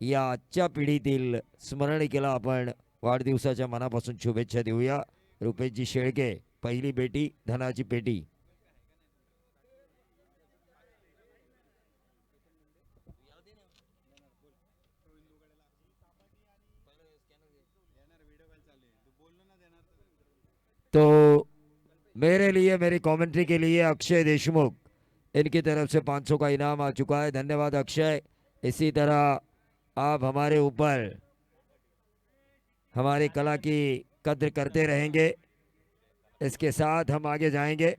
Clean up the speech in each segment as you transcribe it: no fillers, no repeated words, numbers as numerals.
या आजच्या पिढीतील स्मरण केला आपण वाढदिवसाच्या मनापासून शुभेच्छा देऊया. रुपेशजी शेळके, पहिली बेटी धनाची पेटी. तो मेरे लिए, मेरी कमेंट्री के लिए अक्षय देशमुख, इनकी तरफ से 500 का इनाम आ चुका है. धन्यवाद अक्षय. इसी तरह आप हमारे ऊपर हमारी कला की कद्र करते रहेंगे. इसके साथ हम आगे जाएंगे.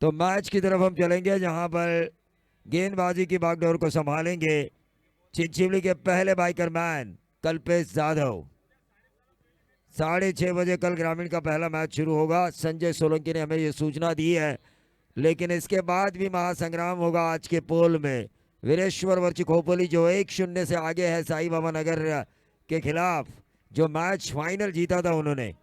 तो मैच की तरफ हम चलेंगे जहां पर गेंदबाजी की बागडोर को संभालेंगे चिंचिवली के पहले बाइकर मैन कल्पेश जाधव. 6:30 बजे कल ग्रामीण का पहला मैच शुरू होगा. संजय सोलंकी ने हमें ये सूचना दी है. लेकिन इसके बाद भी महासंग्राम होगा आज के पोल में. वीरेश्वर वर्ची खोपोली जो 1-0 से आगे है साई बाबा नगर के खिलाफ, जो मैच फाइनल जीता था उन्होंने.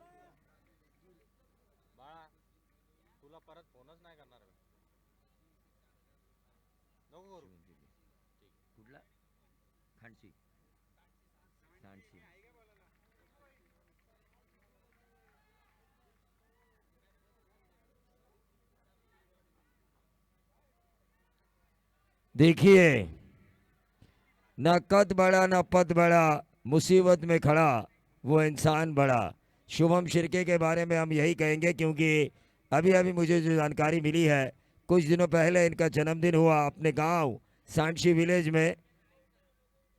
देखिए, न कद बड़ा न पद बड़ा, मुसीबत में खड़ा वो इंसान बड़ा. शुभम शिर्के के बारे में हम यही कहेंगे क्योंकि अभी अभी मुझे जो जानकारी मिली है, कुछ दिनों पहले इनका जन्मदिन हुआ अपने गांव सांची विलेज में.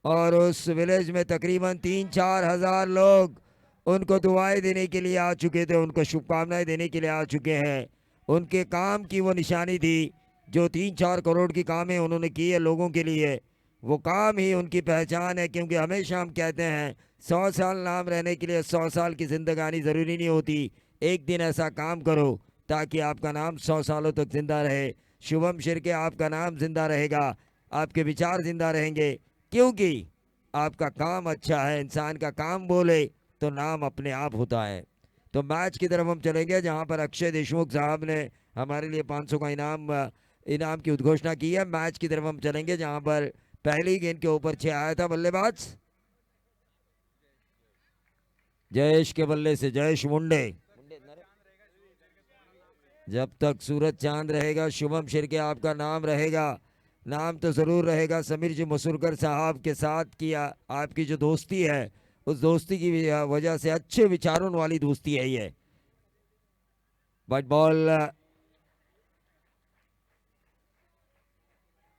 और उस विलेज में तकरीबन 3-4 हज़ार लोग उनको दुआएं देने के लिए आ चुके थे, उनको शुभकामनाएं देने के लिए आ चुके हैं. उनके काम की वो निशानी थी. जो 3-4 करोड़ की कामें उन्होंने की है लोगों के लिए, वो काम ही उनकी पहचान है. क्योंकि हमेशा हम कहते हैं 100 साल नाम रहने के लिए 100 साल की जिंदगानी ज़रूरी नहीं होती. एक दिन ऐसा काम करो ताकि आपका नाम 100 सालों तक जिंदा रहे. शुभम शिर्के, आपका नाम जिंदा रहेगा, आपके विचार जिंदा रहेंगे, क्योंकि आपका काम अच्छा है. इंसान का काम बोले तो नाम अपने आप होता है. तो मैच की तरफ हम चलेंगे जहां पर अक्षय देशमुख साहब ने हमारे लिए 500 का इनाम की उद्घोषणा की है. मैच की तरफ हम चलेंगे जहां पर पहली गेंद के ऊपर 6 आया था बल्लेबाज जयेश के बल्ले से जयेश मुंडे. जब तक सूरज चांद रहेगा शुभम शिर्के आपका नाम रहेगा. नाम तो जरूर रहेगा. समीर जी मसूरकर साहब के साथ किया आपकी जो दोस्ती है, उस दोस्ती की वजह से अच्छे विचारों वाली दोस्ती है ये. बट बॉल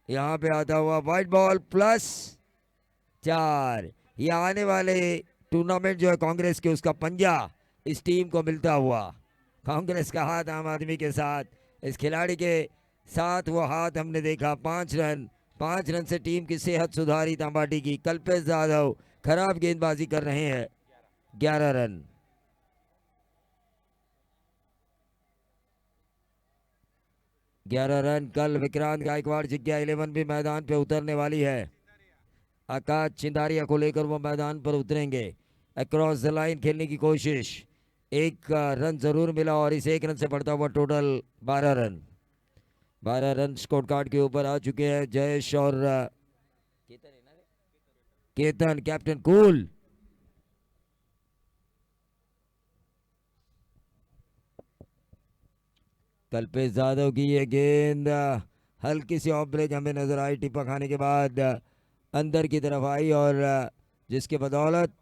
यहां पे आता हुआ वाइट बॉल +4. ये आने वाले टूर्नामेंट जो है कांग्रेस के, उसका पंजा इस टीम को मिलता हुआ. कांग्रेस का हाथ आम आदमी के साथ, इस खिलाड़ी के साथ वो हाथ हमने देखा. 5 रन से टीम की सेहत सुधारी तांबाटी की. कल्पेश जाधव खराब गेंदबाजी कर रहे हैं. 11 रन. 11 रन. कल विक्रांत गायकवाड़ जिज्ञा 11 भी मैदान पे उतरने वाली है. आकाश चिंदारिया को लेकर वो मैदान पर उतरेंगे. अक्रॉस द लाइन खेलने की कोशिश. एक रन जरूर मिला और इस एक रन से बढ़ता हुआ total 12 run. 12 run score card के ऊपर आ चुके हैं जयेश और केतन. Captain cool. कल्पेश यादव की ये गेंद हल्की सी ऑफ ब्रेक हमें नजर आई. टिप्पा खाने के बाद अंदर की तरफ आई और जिसके बदौलत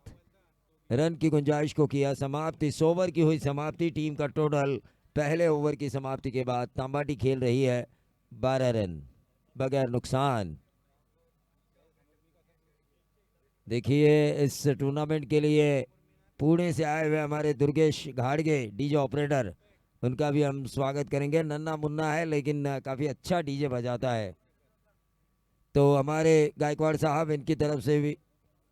रन की गुंजाइश को किया. समाप्ति 100 ओवर की हुई समाप्ति. टीम का टोटल पहले ओवर की समाप्ति के बाद तांबाटी खेल रही है 12 रन बगैर नुकसान. देखिए, इस टूर्नामेंट के लिए पुणे से आए हुए हमारे दुर्गेश घाड़गे डीजे ऑपरेटर, उनका भी हम स्वागत करेंगे. नन्ना मुन्ना है लेकिन काफ़ी अच्छा डीजे बजाता है. तो हमारे गायकवाड़ साहब इनकी तरफ से भी,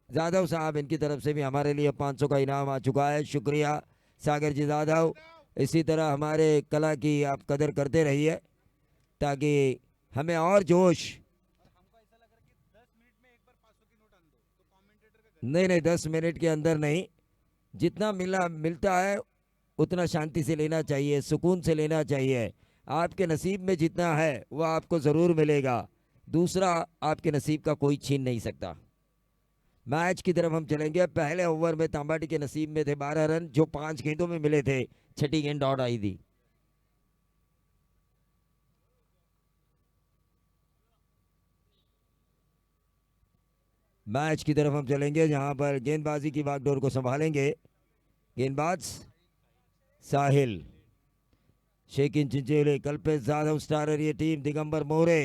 जाधव साहब इनकी तरफ से भी हमारे लिए 500 का इनाम आ चुका है. शुक्रिया सागर जी जाधव. इसी तरह हमारे कला की आप कदर करते रहिए ताकि हमें और जोश. नहीं नहीं, 10 मिनट के अंदर नहीं, जितना मिलता है उतना शांति से लेना चाहिए, सुकून से लेना चाहिए। आपके नसीब में जितना है वह आपको ज़रूर मिलेगा, दूसरा आपके नसीब का कोई छीन नहीं सकता। मैच की तरफ हम चलेंगे। पहले ओवर में तांबाटी के नसीब में थे 12 रन, जो 5 गेंदों में मिले थे। छठी गेंद आउट आई थी। मैच की तरफ हम चलेंगे जहां पर गेंदबाजी की बागडोर को संभालेंगे गेंदबाज साहिल, शेखिन चिंचोली, कल्पेश जाधव स्टारर ये team, Digambar More,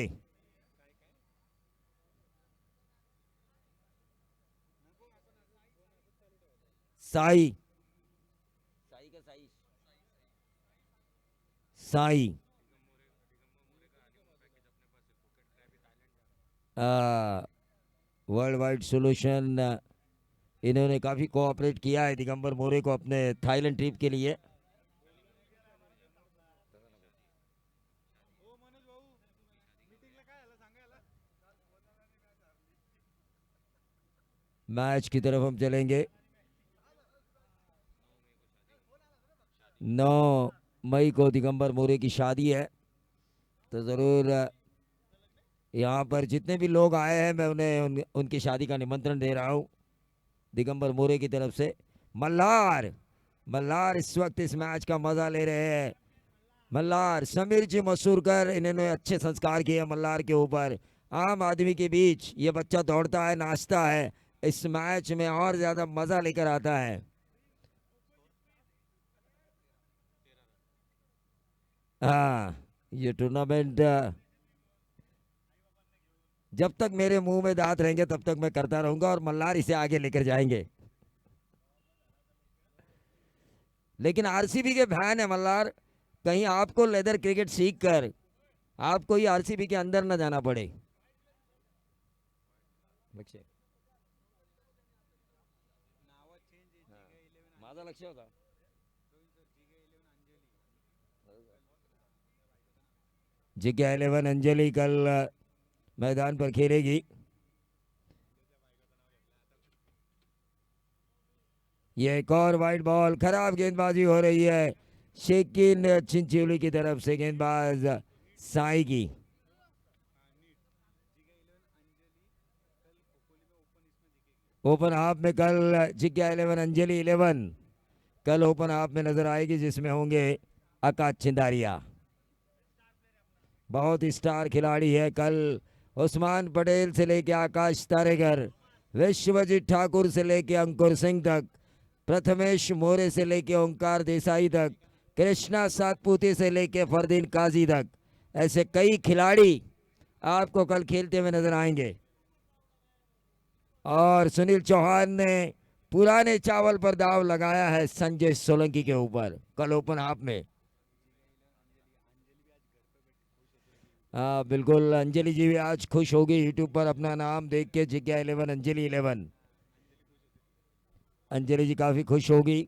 Sai Sai world wide solution, इन्होंने काफ़ी कोऑपरेट किया है दिगंबर मोरे को अपने थाईलैंड ट्रिप के लिए। मैच की तरफ हम चलेंगे। 9 मई को दिगंबर मोरे की शादी है, तो ज़रूर यहाँ पर जितने भी लोग आए हैं मैं उन्हें उनकी शादी का निमंत्रण दे रहा हूँ दिगंबर मोरे की तरफ से। मल्हार मल्हार इस वक्त इस मैच का मजा ले रहे हैं। मल्हार समीर जी मसूरकर, इन्होंने अच्छे संस्कार किए मल्हार के ऊपर। आम आदमी के बीच ये बच्चा दौड़ता है, नाचता है, इस मैच में और ज्यादा मजा लेकर आता है। हाँ, ये टूर्नामेंट जब तक मेरे मुंह में दांत रहेंगे तब तक मैं करता रहूंगा और मल्हार इसे आगे लेकर जाएंगे। लेकिन आरसीबी के फैन है मल्हार, कहीं आपको लेदर क्रिकेट सीख कर आपको ही आरसीबी के अंदर न जाना पड़े। लक्ष्य माझा लक्ष्य होता। जिग्या 11 अंजलि कल मैदान पर खेलेगी। ये एक और वाइट बॉल, खराब गेंदबाजी हो रही है शेकिन चिंचोली की तरफ से, गेंदबाज साई की। ओपन हाफ में कल जिग्या 11 अंजलि 11 कल ओपन हाफ में नजर आएगी, जिसमें होंगे आकाश चिंदारिया, बहुत स्टार खिलाड़ी है। कल उस्मान पटेल से लेके आकाश तारेगर, विश्वजीत ठाकुर से लेके अंकुर सिंह तक, प्रथमेश मोरे से लेके ओंकार देसाई तक, कृष्णा सातपुते से लेके फरदीन काजी तक, ऐसे कई खिलाड़ी आपको कल खेलते हुए नजर आएंगे। और सुनील चौहान ने पुराने चावल पर दाव लगाया है संजय सोलंकी के ऊपर कल ओपन हाफ में। हाँ बिल्कुल, अंजलि जी भी आज खुश होगी यूट्यूब पर अपना नाम देख के, जिग्या 11 अंजलि 11। अंजलि जी काफी खुश होगी।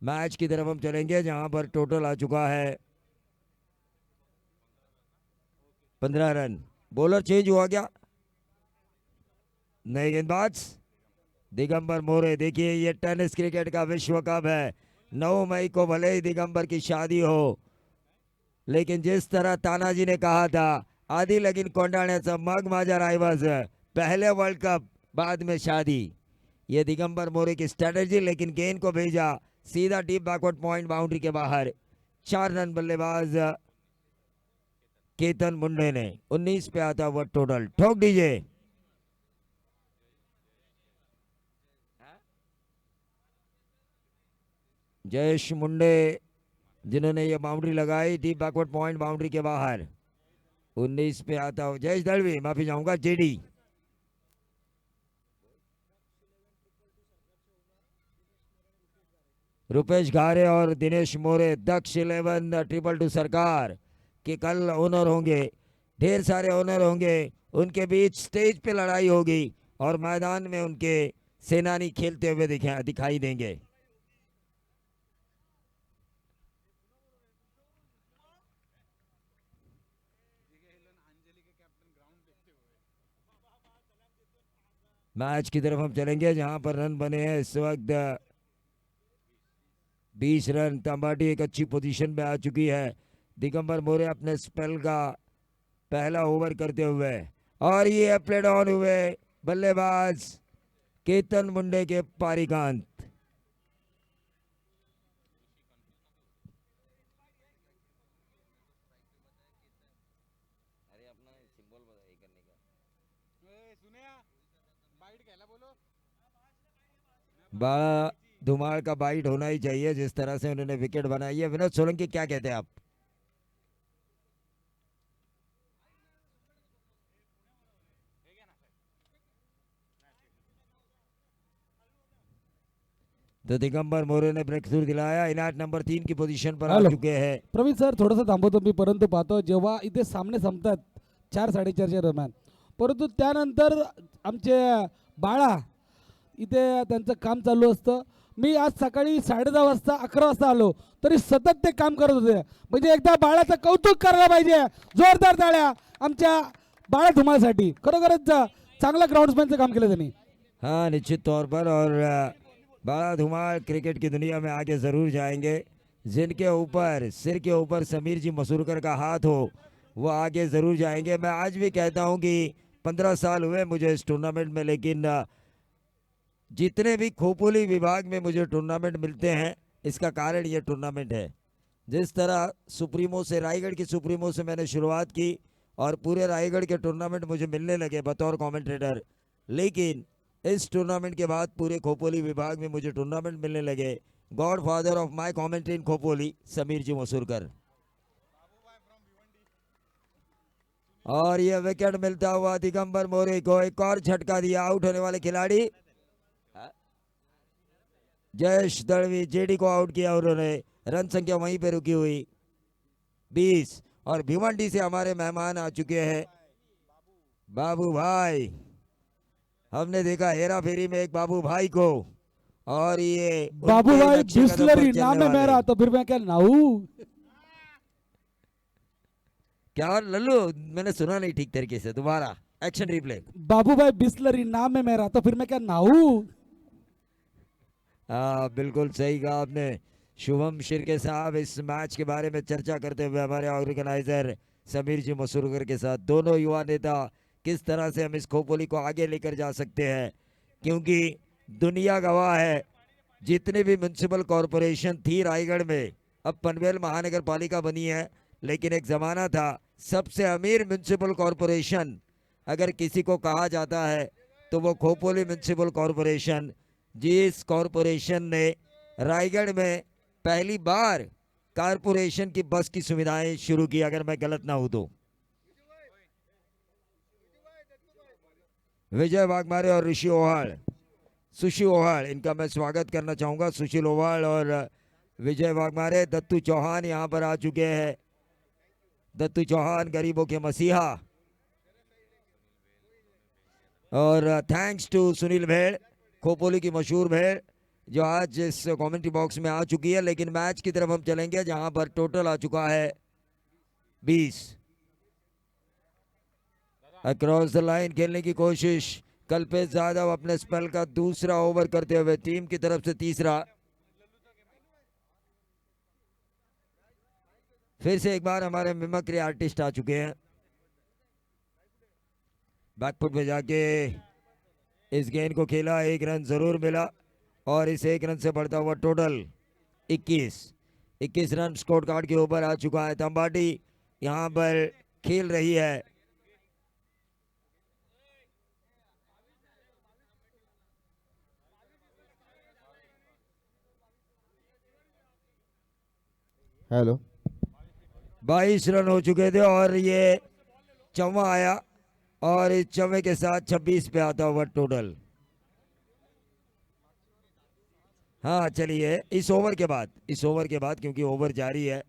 मैच की तरफ हम चलेंगे जहां पर टोटल आ चुका है 15 रन। बॉलर चेंज हुआ क्या? नए गेंदबाज दिगंबर मोरे। देखिए ये टेनिस क्रिकेट का विश्व कप है, 9 मई को भले ही दिगंबर की शादी हो, लेकिन जिस तरह तानाजी ने कहा था आधी लगीन कोंडाण्याचं मग माझ्या रायवाज, पहले वर्ल्ड कप बाद में शादी, ये दिगंबर मोरे की स्ट्रेटेजी। लेकिन गेंद को भेजा सीधा डीप बैकवर्ड पॉइंट बाउंड्री के बाहर। 4 रन बल्लेबाज केतन मुंडे ने, 19 पे आता हुआ टोटल। ठोक दीजिए। जयेश मुंडे जिन्होंने ये बाउंड्री लगाई डीप बैकवर्ड पॉइंट बाउंड्री के बाहर। 19 पे आता हूँ जयेश दलवी, माफी चाहूंगा जेडी। रुपेश घारे और दिनेश मोरे दक्ष 11 2 सरकार के कल ओनर होंगे। ढेर सारे ओनर होंगे, उनके बीच स्टेज पे लड़ाई होगी और मैदान में उनके सेनानी खेलते हुए दिखाई देंगे। मैच की तरफ हम चलेंगे जहां पर रन बने हैं इस वक्त 20 रन। तंबाटी एक अच्छी पोजीशन में आ चुकी है। दिगंबर मोरे अपने स्पेल का पहला ओवर करते हुए, और ये प्लेड ऑन हुए बल्लेबाज केतन मुंडे के पारीकांत। बड़ा धुमाल का बाइट होना ही चाहिए जिस तरह से उन्होंने विकेट बनाई है। विनोद सोलंकी, क्या कहते हैं आप? तो दिगंबर मोरे ने ब्रेक थ्रू दिलाया। इनाट नंबर 3 की पोजीशन पर आ हॅलो. चुके हैं। प्रवीण सर थोडंसं थांबवतो मी, परंतु पाहतो जेव्हा इथे सामने संपतात 4-4:30च्या दरम्यान, परंतु त्यानंतर आमचे बाळा इथे त्यांचं काम चालू असतं. मी आज सकाळी 10:30 वाजता 11 वाजता आलो तरी सतत ते काम करत होते. म्हणजे एकदा बाळाचं कौतुक करायला पाहिजे. जोरदार टाळ्या आमच्या बाळा धुमासाठी. खरोखरच चांगलं ग्राउंड्समॅनचं काम केलं त्यांनी. हाँ, निश्चित तौर पर। और बड़ा धुमाल क्रिकेट की दुनिया में आगे ज़रूर जाएंगे। जिनके ऊपर, सिर के ऊपर समीर जी मसूरकर का हाथ हो, वो आगे ज़रूर जाएंगे। मैं आज भी कहता हूं कि 15 साल हुए मुझे इस टूर्नामेंट में, लेकिन जितने भी खोपोली विभाग में मुझे टूर्नामेंट मिलते हैं, इसका कारण ये टूर्नामेंट है। जिस तरह सुप्रीमो से, रायगढ़ की सुप्रीमो से मैंने शुरुआत की और पूरे रायगढ़ के टूर्नामेंट मुझे मिलने लगे बतौर कमेंटेटर, लेकिन इस टूर्नामेंट के बाद पूरे खोपोली विभाग में मुझे टूर्नामेंट मिलने लगे। God father of my commentary in Khopoli, Samir ji Masurkar. और ये विकेट मिलता हुआ दिगंबर मोरे को। एक और झटका दिया आउट होने वाले खिलाड़ी जयेश दड़वी, जेडी को आउट किया उन्होंने। रन संख्या वहीं पे रुकी हुई 20। और भिवंडी से हमारे मेहमान आ चुके हैं बाबू भाई। हमने देखा हेरा फेरी में एक बाबू भाई को, और ये बाबू उनके भाई नक्शे कदम पर बिस्लरी चलने नाम है वाले। मेरा, तो फिर मैं क्या नाऊ. क्या लल्लू, मैंने सुना नहीं ठीक तरीके से, दोबारा एक्शन रिप्ले। बाबू भाई बिस्लरी नाम है मेरा, तो फिर मैं क्या नाऊ. हाँ, बिल्कुल सही कहा आपने। शुभम शिर्के साहब इस मैच के बारे में चर्चा करते हुए हमारे ऑर्गेनाइजर समीर जी मसूरकर के साथ, दोनों युवा नेता, किस तरह से हम इस खोपोली को आगे लेकर जा सकते हैं, क्योंकि दुनिया गवाह है जितने भी म्यूनसिपल कॉरपोरेशन थी रायगढ़ में, अब पनवेल महानगर पालिका बनी है, लेकिन एक ज़माना था सबसे अमीर म्यूनसिपल कॉरपोरेशन अगर किसी को कहा जाता है तो वो खोपोली म्यूनसिपल कॉरपोरेशन, जिस कॉरपोरेशन ने रायगढ़ में पहली बार कॉरपोरेशन की बस की सुविधाएं शुरू की, अगर मैं गलत ना हूं तो। विजय वाघमारे और ऋषि ओहाड़, सुशील ओहाड़, इनका मैं स्वागत करना चाहूंगा। सुशील ओहाड़ और विजय वाघमारे। दत्तू चौहान यहां पर आ चुके हैं। दत्तू चौहान गरीबों के मसीहा। और थैंक्स टू सुनील भेड़, खोपोली की मशहूर भेड़, जो आज इस कमेंट्री बॉक्स में आ चुकी है। लेकिन मैच की तरफ हम चलेंगे जहां पर टोटल आ चुका है 20। अक्रॉस द लाइन खेलने की कोशिश, कल्पेश यादव अपने स्पेल का दूसरा ओवर करते हुए, टीम की तरफ से तीसरा। फिर से एक बार हमारे मिमिक्री आर्टिस्ट आ चुके हैं। बैकफुट पे जाके इस गेंद को खेला, एक रन जरूर मिला, और इस एक रन से बढ़ता हुआ टोटल 21 रन स्कोर कार्ड के ऊपर आ चुका है। तंबाटी यहां पर खेल रही है। हेलो। 22 रन हो चुके थे और ये चौवा आया, और इस चौवे के साथ 26 पे आता हुआ टोटल। हाँ चलिए, इस ओवर के बाद क्योंकि ओवर जारी है।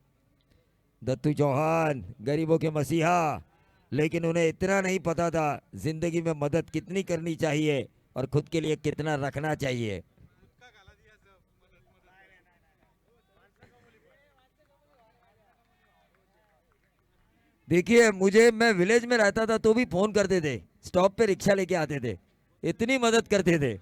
दत्तू चौहान गरीबों के मसीहा, लेकिन उन्हें इतना नहीं पता था जिंदगी में मदद कितनी करनी चाहिए और खुद के लिए कितना रखना चाहिए। देखिए, मैं विलेज में रहता था तो भी फोन करते थे, स्टॉप पे रिक्शा लेके आते थे, इतनी मदद करते थे।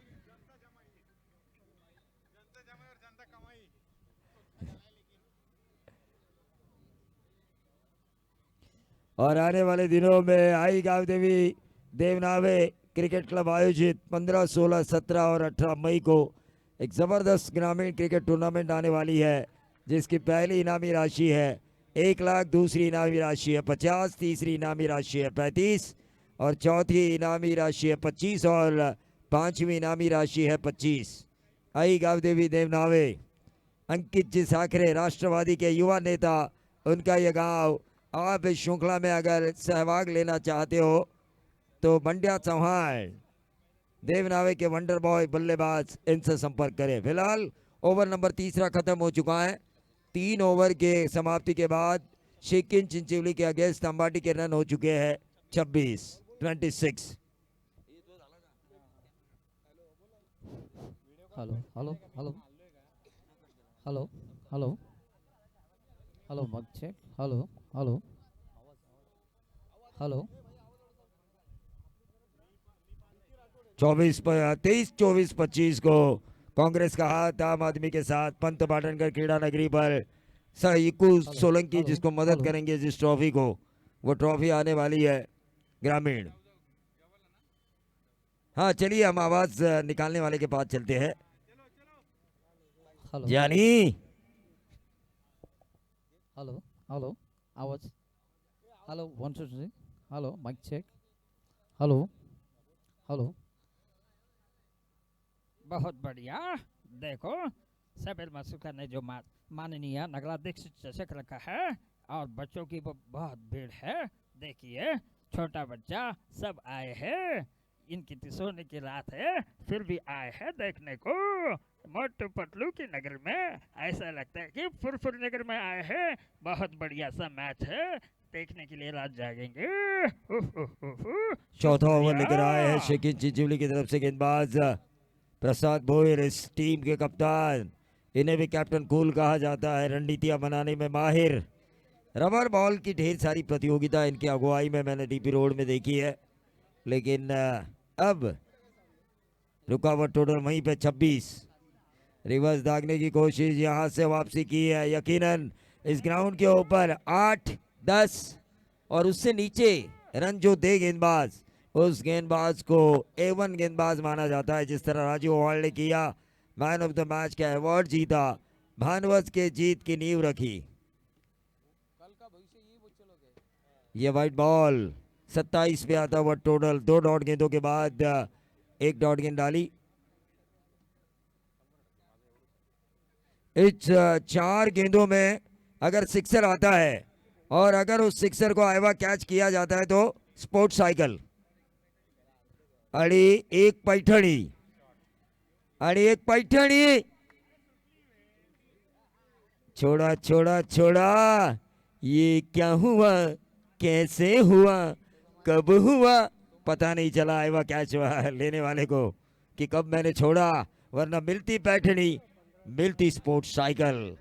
और आने वाले दिनों में आई गांव देवी देवनावे क्रिकेट क्लब आयोजित 15, 16, 17 और 18 मई को एक ज़बरदस्त ग्रामीण क्रिकेट टूर्नामेंट आने वाली है, जिसकी पहली इनामी राशि है 1 लाख, दूसरी इनामी राशि है 50, तीसरी इनामी राशि है 35 और चौथी इनामी राशि है 25 और पांचवी इनामी राशि है 25। आई गांव देवी देवनावे अंकित जी साखरे राष्ट्रवादी के युवा नेता, उनका यह गांव। आप इस श्रृंखला में अगर सहभाग लेना चाहते हो तो बंड्या चौहान देवनावे के वंडर बॉय बल्लेबाज, इनसे संपर्क करें। फिलहाल ओवर नंबर तीसरा खत्म हो चुका है। 3 ओवर के समाप्ति के बाद शेकिन चिंचोली के अगेंस्ट अंबाटी के रन हो चुके हैं 26। Hello hello hello hello hello hello mike check hello hello hello 23-24-25 को कांग्रेस का हाथ आम आदमी के साथ पंत पाटनकर क्रीड़ा नगरी पर सईकू सोलंकी हेलो, जिसको मदद हेलो। करेंगे जिस ट्रॉफी को, वो ट्रॉफी आने वाली है ग्रामीण। हाँ चलिए हम आवाज निकालने वाले के पास चलते हैं। हेलो जानी हेलो हेलो आवाज hello 1 2 3 hello mike check hello hello बहुत बढ़िया। देखो सबेर मासुका ने जो माननीय नगराध्यक्ष चषक रखा है और बच्चों की बहुत भीड़ है। देखिए छोटा बच्चा सब आए हैं, इनकी सोने की रात है फिर भी आए हैं देखने को। मोटू पतलू की नगर में ऐसा लगता है कि फुरफुर नगर में आए हैं। बहुत बढ़िया सा मैच है, देखने के लिए रात जागेंगे। चौथा ओवर शुक्रिया। लेकर आए हैं शेकिन चिंचोली की तरफ से गेंदबाज प्रसाद भोयर, इस टीम के कप्तान। इन्हें भी कैप्टन कूल कहा जाता है, रणनीतियां बनाने में माहिर। रबर बॉल की ढेर सारी प्रतियोगिता इनकी अगुवाई में मैंने डीपी रोड में देखी है, लेकिन अब रुकावट टोटल वहीं पे 26। रिवर्स दागने की कोशिश, यहां से वापसी की है। यकीनन इस ग्राउंड के ऊपर 8, 10 और उससे नीचे रन जो दे गेंदबाज, उस गेंदबाज को A1 गेंदबाज माना जाता है। जिस तरह राजू अवार्ड ने किया, मैन ऑफ द मैच का अवार्ड जीता, भानवस के जीत की नींव रखी। ये वाइट बॉल 27 पे आता हुआ टोटल 2 डॉट गेंदों के बाद 1 डॉट गेंद डाली। इस 4 गेंदों में अगर सिक्सर आता है और अगर उस सिक्सर को आइवा कैच किया जाता है तो स्पोर्ट्स साइकिल। अड़ी एक पैठणी, अड़ी एक पैठणी, छोड़ा छोड़ा छोड़ा। ये क्या हुआ, कैसे हुआ, कब हुआ, पता नहीं चला आइवा कैच लेने वाले को कि कब मैंने छोड़ा, वरना मिलती पैठणी मिलती स्पोर्ट्स साइकिल।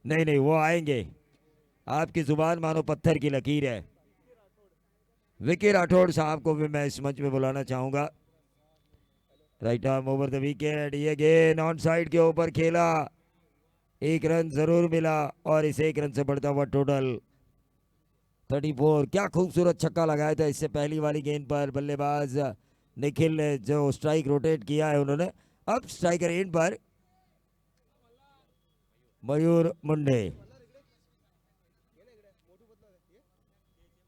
नहीं नहीं वो आएंगे, आपकी जुबान मानो पत्थर की लकीर है। विकी राठौड़ साहब को भी मैं इस मंच में बुलाना चाहूंगा। Right arm over the wicket, ये गेंद ऑन साइड के ऊपर खेला, 1 रन जरूर मिला और इस 1 रन से बढ़ता हुआ टोटल 34। क्या खूबसूरत छक्का लगाया था इससे पहली वाली गेंद पर बल्लेबाज निखिल ने, जो स्ट्राइक रोटेट किया है उन्होंने। अब स्ट्राइकर एंड पर मयूर मुंडे।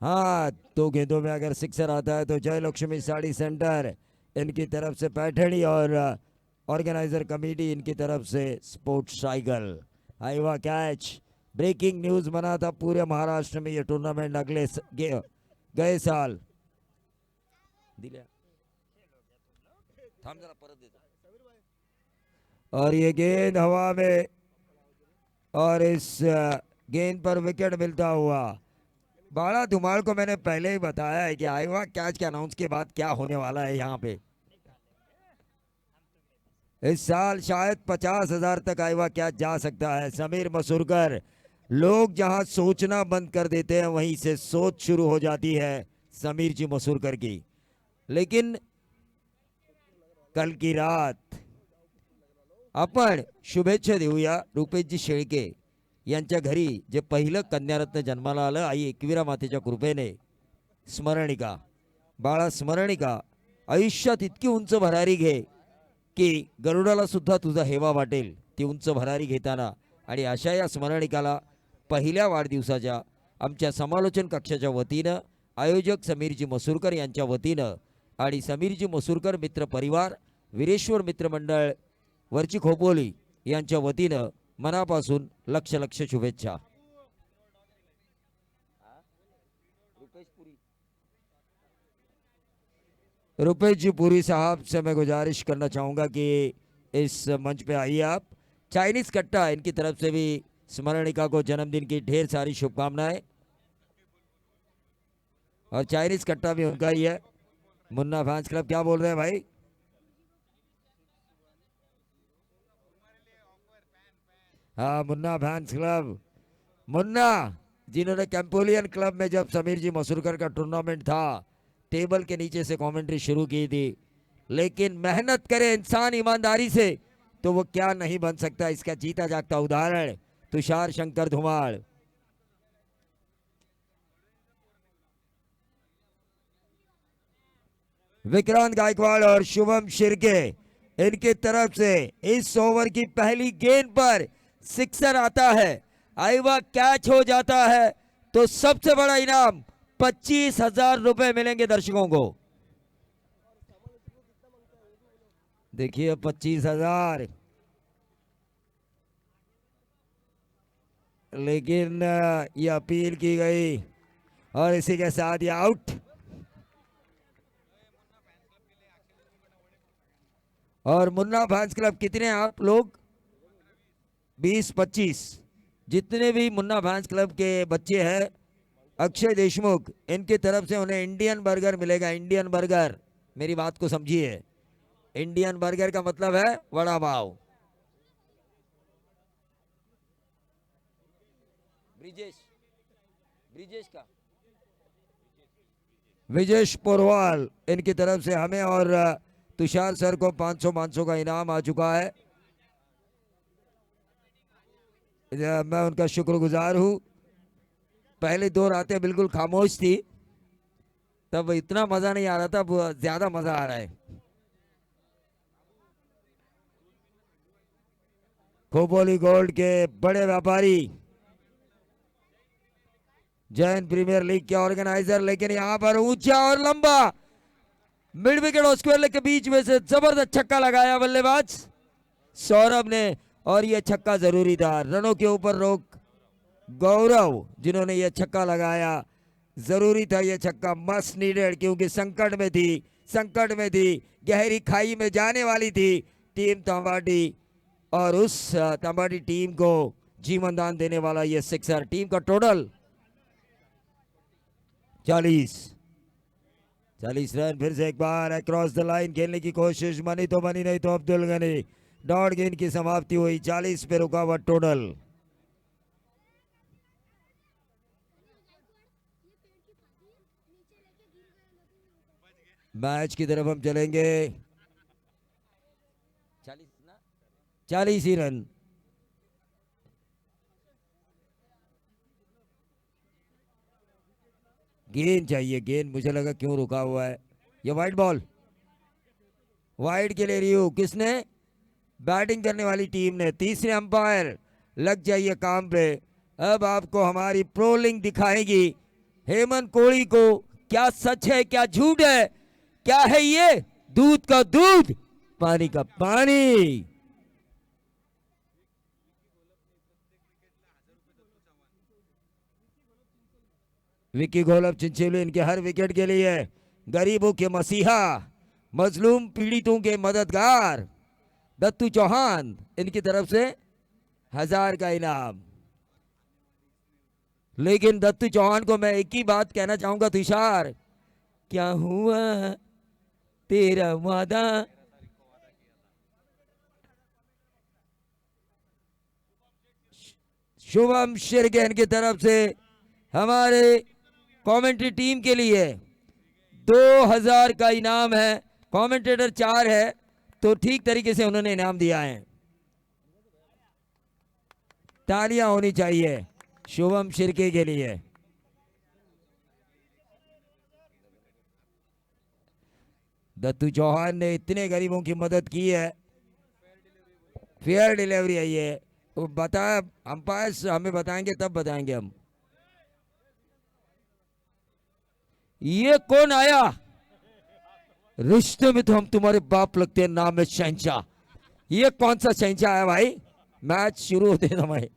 हाँ 2 गेंदों में अगर सिक्सर आता है तो जय लक्ष्मी साड़ी सेंटर इनकी तरफ से पैठणी और ऑर्गेनाइजर कमेटी इनकी तरफ से स्पोर्ट्स साइकिल। आइवा कैच। ब्रेकिंग न्यूज बना था पूरे महाराष्ट्र में ये टूर्नामेंट अगले गए साल। और ये गेंद हवा में और इस गेंद पर विकेट मिलता हुआ। बाड़ा धुमाल को मैंने पहले ही बताया है कि आइवा कैच के अनाउंस के बाद क्या होने वाला है यहाँ पे। इस साल शायद 50,000 तक आइवा कैच जा सकता है। समीर मसूरकर, लोग जहां सोचना बंद कर देते हैं वहीं से सोच शुरू हो जाती है समीर जी मसूरकर की। लेकिन कल की रात आपण शुभेच्छा देऊया रुपेशजी शेळके यांच्या घरी जे पहिलं कन्यारत्न जन्माला आलं आई एकविरा मातेच्या कृपेने, स्मरणिका, बाळा स्मरणिका, आयुष्यात इतकी उंच भरारी घे की गरुडाला सुद्धा तुझा हेवा वाटेल ती उंच भरारी घेताना. आणि अशा या स्मरणिकाला पहिल्या वाढदिवसाच्या आमच्या समालोचन कक्षाच्या वतीनं, आयोजक समीरजी मसूरकर यांच्या वतीनं आणि समीरजी मसूरकर मित्र परिवार, वीरेश्वर मित्रमंडळ वरची खोपोली यांच्या वतीनं मनापासून लक्ष लक्ष शुभेच्छा. रुपेश जी पुरी साहब से मैं गुजारिश करना चाहूँगा कि इस मंच पे आइए आप. चाइनीज कट्टा इनकी तरफ से भी स्मरणिका को जन्मदिन की ढेर सारी शुभकामनाएं. और चाइनीज कट्टा भी उनका ही है. मुन्ना फैंस क्लब क्या बोल रहे हैं भाई? हाँ, मुन्ना फैंस क्लब, मुन्ना जिन्होंने कैंपोलियन क्लब में जब समीर जी मसूरकर का टूर्नामेंट था टेबल के नीचे से कमेंट्री शुरू की थी. लेकिन मेहनत करे इंसान ईमानदारी से तो वो क्या नहीं बन सकता, इसका जीता जागता उदाहरण तुषार शंकर धुमाड़. विक्रांत गायकवाड़ और शुभम शिर्के इनकी तरफ से इस ओवर की पहली गेंद पर सिक्सर आता है. आईवा कैच हो जाता है तो सबसे बड़ा इनाम 25,000 रुपए मिलेंगे दर्शकों को. देखिए 25,000. लेकिन ये अपील की गई और इसी के साथ ये आउट. और मुन्ना फैंस क्लब कितने आप लोग? 20-25 जितने भी मुन्ना फैंस क्लब के बच्चे हैं, अक्षय देशमुख, इनकी तरफ से उन्हें इंडियन बर्गर मिलेगा. इंडियन बर्गर, मेरी बात को समझिए. इंडियन बर्गर का मतलब है वड़ा पाव. ब्रिजेश का विजेश पोरवाल इनकी तरफ से हमें और तुषार सर को 500 का इनाम आ चुका है. मैं उनका शुक्रगुजार हूं. पहले 2 रातें बिल्कुल खामोश थी, तब इतना मजा नहीं आ रहा था, अब ज्यादा मजा आ रहा है. खोपोली गोल्ड के बड़े व्यापारी, जैन प्रीमियर लीग के ऑर्गेनाइजर, लेकिन यहां पर ऊंचा और लंबा मिड विकेट और स्क्वायर लेग के बीच में से जबरदस्त छक्का लगाया बल्लेबाज सौरभ ने. और यह छक्का जरूरी था. रनों के ऊपर रोक गौरव जिन्होंने यह छक्का लगाया, जरूरी था यह छक्का, मस्ट नीडेड, क्योंकि संकट में थी, गहरी खाई में जाने वाली थी टीम तंबाटी. और उस तंबाटी टीम को जीवन दान देने वाला यह सिक्सर. टीम का टोटल 40 रन. फिर से एक बार अक्रॉस द लाइन खेलने की कोशिश, बनी तो बनी, नहीं तो अब्दुल गनी. डॉट गेंद की समाप्ति हुई. 40 पे रुका हुआ टोटल. मैच की तरफ हम चलेंगे. 40 ही रन. गेंद चाहिए, गेंद. मुझे लगा क्यों रुका हुआ है. ये वाइड बॉल, वाइड के लिए रिव्यू किसने? बैटिंग करने वाली टीम ने. तीसरे अंपायर लग जाइए काम पे. अब आपको हमारी प्रोलिंग दिखाएगी हेमंत कोहली को. क्या सच है, क्या झूठ है, क्या है ये? दूध का दूध, पानी का पानी. विक्की घोलप चिंचोली इनके हर विकेट के लिए गरीबों के मसीहा, मजलूम पीड़ितों के मददगार दत्तू चौहान इनकी तरफ से 1000 का इनाम. लेकिन दत्तू चौहान को मैं एक ही बात कहना चाहूंगा, तुषार, क्या हुआ तेरा वादा? शुभम शिरगेन की तरफ से हमारे कमेंट्री टीम के लिए 2000 का इनाम है. कमेंटेटर 4 है तो ठीक तरीके से उन्होंने इनाम दिया है. तालियां होनी चाहिए शुभम शिर्के के लिए। दत्तू चौहान ने इतने गरीबों की मदद की है। फेयर डिलीवरी है ये, वो बता अंपायर हमें बताएंगे तब बताएंगे हम। ये कौन आया? रिश्ते में तो हम तुम्हारे बाप लगते हैं, नाम है शहंशाह। ये कौन सा शहंशाह है भाई? मैच शुरू होते समय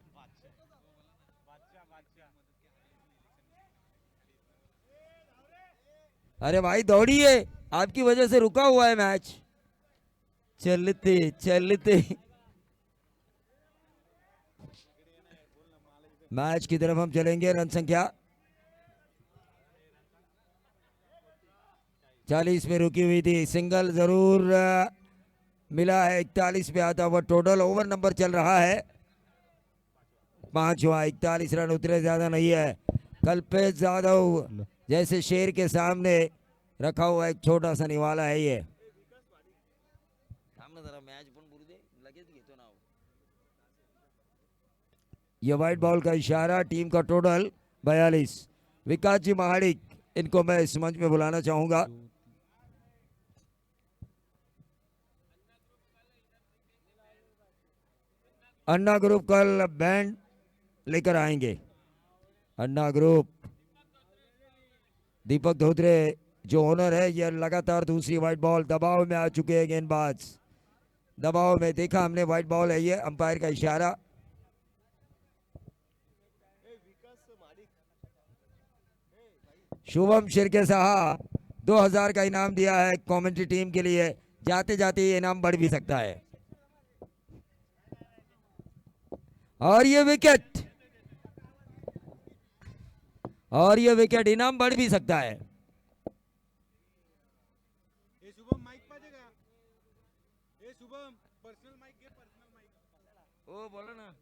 अरे भाई दौड़िए, आपकी वजह से रुका हुआ है मैच। चलते चलते मैच की तरफ हम चलेंगे। रन संख्या 40 में रुकी हुई थी। सिंगल जरूर मिला है। 41 पे आता हुआ टोटल ओवर नंबर चल रहा है 5 हुआ। 41 रन उतरे, ज्यादा नहीं है। कल्पेश यादव जैसे शेर के सामने रखा हुआ एक छोटा सा निवाला है ये। ये वाइट बॉल का इशारा। टीम का टोटल 42। विकास जी महाडिक, इनको मैं इस मंच में बुलाना चाहूंगा। अन्ना ग्रुप कल बैंड लेकर आएंगे। अन्ना ग्रुप, दीपक धोत्रे जो ओनर है, ये लगातार दूसरी वाइट बॉल। दबाव में आ चुके हैं गेंदबाज, दबाव में देखा हमने वाइट बॉल है ये, अंपायर का इशारा। शुभम शिर्के साहब 2000 का इनाम दिया है कमेंट्री टीम के लिए। जाते जाते ये इनाम बढ़ भी सकता है। और ये विकेट, और ये विकेट, इनाम बढ़ भी सकता है। ओ बोलो ना।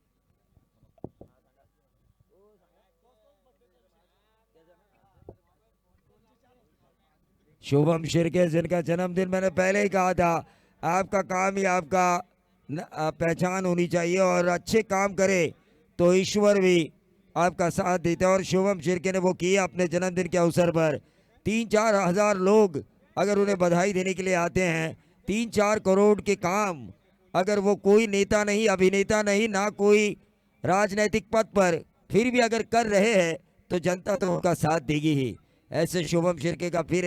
शुभम शिर्के, जिनका जन्मदिन मैंने पहले ही कहा था, आपका काम ही आपका पहचान होनी चाहिए, और अच्छे काम करे तो ईश्वर भी आपका साथ देता है। और शुभम शिर्के ने वो किया अपने जन्मदिन के अवसर पर। 3-4 हजार लोग अगर उन्हें बधाई देने के लिए आते हैं, 3-4 करोड़ के काम अगर वो कोई नेता नहीं, अभिनेता नहीं, ना कोई राजनैतिक पद पर, फिर भी अगर कर रहे हैं तो जनता तो उनका साथ देगी ही। ऐसे शुभम शिर्के का फिर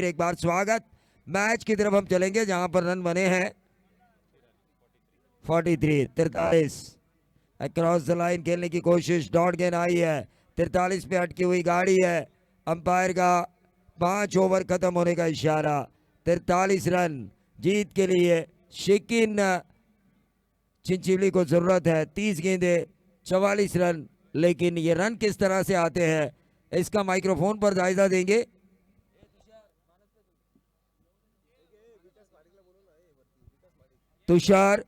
एक बार स्वागत। मैच की तरफ हम चलेंगे जहां पर रन बने हैं 43 अक्रॉस द लाइन खेलने की कोशिश, डॉट गेंद आई है। 43 पे अटकी हुई गाड़ी है। अंपायर का 5 ओवर खत्म होने का इशारा। 43 रन जीत के लिए शिकिन चिंचिली को जरूरत है। 30 गेंदे 44 रन, लेकिन ये रन किस तरह से आते हैं इसका माइक्रोफोन पर जायजा देंगे। तुषार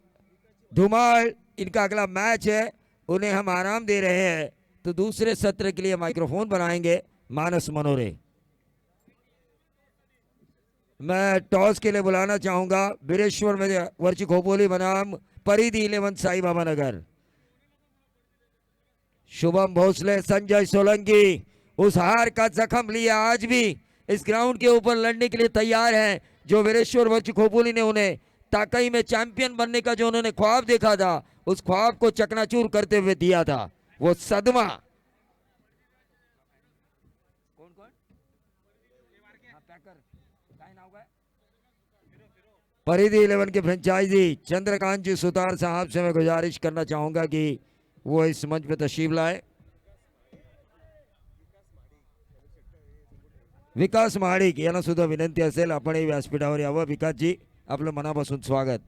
धुमाल, इनका अगला मैच है, उन्हें हम आराम दे रहे हैं, तो दूसरे सत्र के लिए माइक्रोफोन बनाएंगे मानस मनोरे। मैं टॉस के लिए बुलाना चाहूंगा बीरेश्वर में वर्ची खोपोली बनाम परिधि 11 साई बाबा नगर। शुभम भोसले, संजय सोलंकी उस हार का जख्म लिया, आज भी इस ग्राउंड के ऊपर लड़ने के लिए तैयार हैं। जो वीरेश्वर वर्ची खोपोली ने उन्हें ताकई में चैंपियन बनने का जो उन्होंने ख्वाब देखा था, उस ख्वाब को चकनाचूर करते हुए दिया था वो सदमा। कौन कौन? परिधि 11 के फ्रेंचाइजी चंद्रकांत जी सुतार साहब से मैं गुजारिश करना चाहूंगा कि वो इस मंच पे तशरीफ लाए। विकास महाडिक यांना सुद्धा विनंती असेल आपण व्यासपीठावर यावं। विकास जी, आपलं मनापासून स्वागत।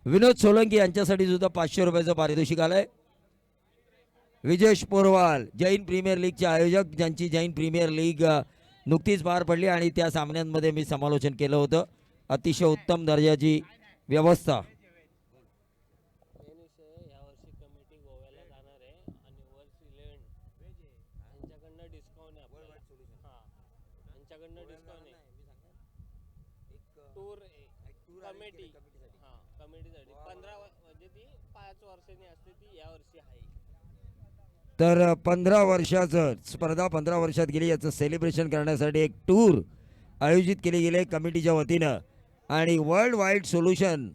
विनोद सोलंकी यांच्यासाठी सुद्धा 500 रुपयाचं पारितोषिक आलंय। विजेश पोरवाल, जैन प्रीमियर लीगचे आयोजक, ज्यांची जैन प्रीमियर लीग नुकतीच पार पडली आणि त्या सामन्यांमध्ये मी समालोचन केलं होतं. अतिशय उत्तम दर्जाची व्यवस्था. मेन विषय यावर्षी कमिटी गोव्याला जाणार आहे आणि वर्ष इलेव्हन यांच्याकडनं डिस्काउंट आहे आपल्याला. हां यांच्याकडनं डिस्काउंट आहे. टूर कमिटी हां कमिटीसाठी 15 म्हणजे ती 5 वर्षांनी असते ती यावर्षी आहे. तर 15 वर्षाचं स्पर्धा 15 वर्षात गेली याचं सेलिब्रेशन करण्यासाठी एक टूर आयोजित केली गेली आहे कमिटीच्या वतीनं आणि वर्ल्ड वाईड सोल्युशन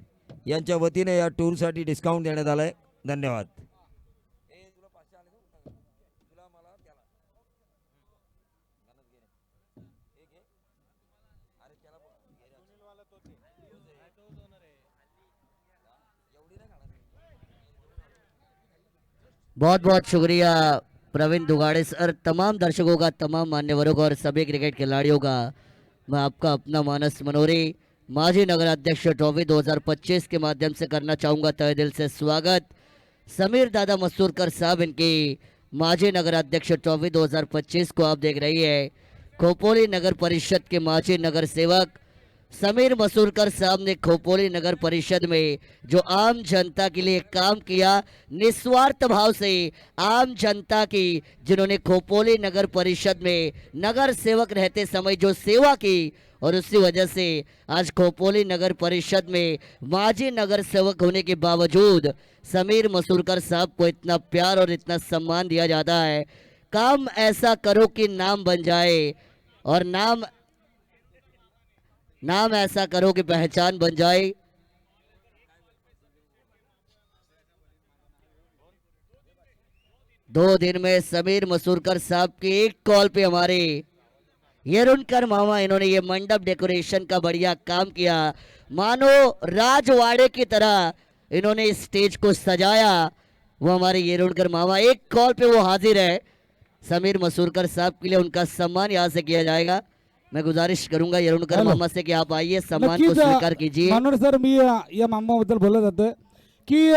यांच्या वतीने या टूरसाठी डिस्काउंट देण्यात आलं आहे. धन्यवाद. बहुत बहुत शुक्रिया प्रवीण दुगाड़े सर, तमाम दर्शकों का, तमाम मान्यवरों का और सभी क्रिकेट खिलाड़ियों का मैं आपका अपना मानस मनोरी माजी नगर अध्यक्ष ट्रॉफी 2025 के माध्यम से करना चाहूँगा तहे दिल से स्वागत. समीर दादा मसूरकर साहब इनकी माजी नगर अध्यक्ष ट्रॉफी 2025 को आप देख रही है. खोपोली नगर परिषद के माजी नगर सेवक समीर मसूरकर साहब ने खोपोली नगर परिषद में जो आम जनता के लिए काम किया, निस्वार्थ भाव से आम जनता की, जिन्होंने खोपोली नगर परिषद में नगर सेवक रहते समय जो सेवा की, और उसी वजह से आज खोपोली नगर परिषद में माजी नगर सेवक होने के बावजूद समीर मसूरकर साहब को इतना प्यार और इतना सम्मान दिया जाता है. काम ऐसा करो कि नाम बन जाए, और नाम ऐसा करो कि पहचान बन जाए. दो दिन में समीर मसूरकर साहब की एक कॉल पे हमारे येरुनकर मामा, इन्होंने ये मंडप डेकोरेशन का बढ़िया काम किया. मानो राजवाड़े की तरह इन्होंने इस स्टेज को सजाया. वो हमारे येरुनकर मामा एक कॉल पे वो हाजिर है. समीर मसूरकर साहब के लिए उनका सम्मान यहाँ से किया जाएगा. मैं गुजारिश करूंगा येरुनकर हेलो. मामा से कि आप आइए, सम्मान को नक्कीच स्वीकार कीजिए. मनोहर सर, मी या मामाबद्दल बोलत जातोय की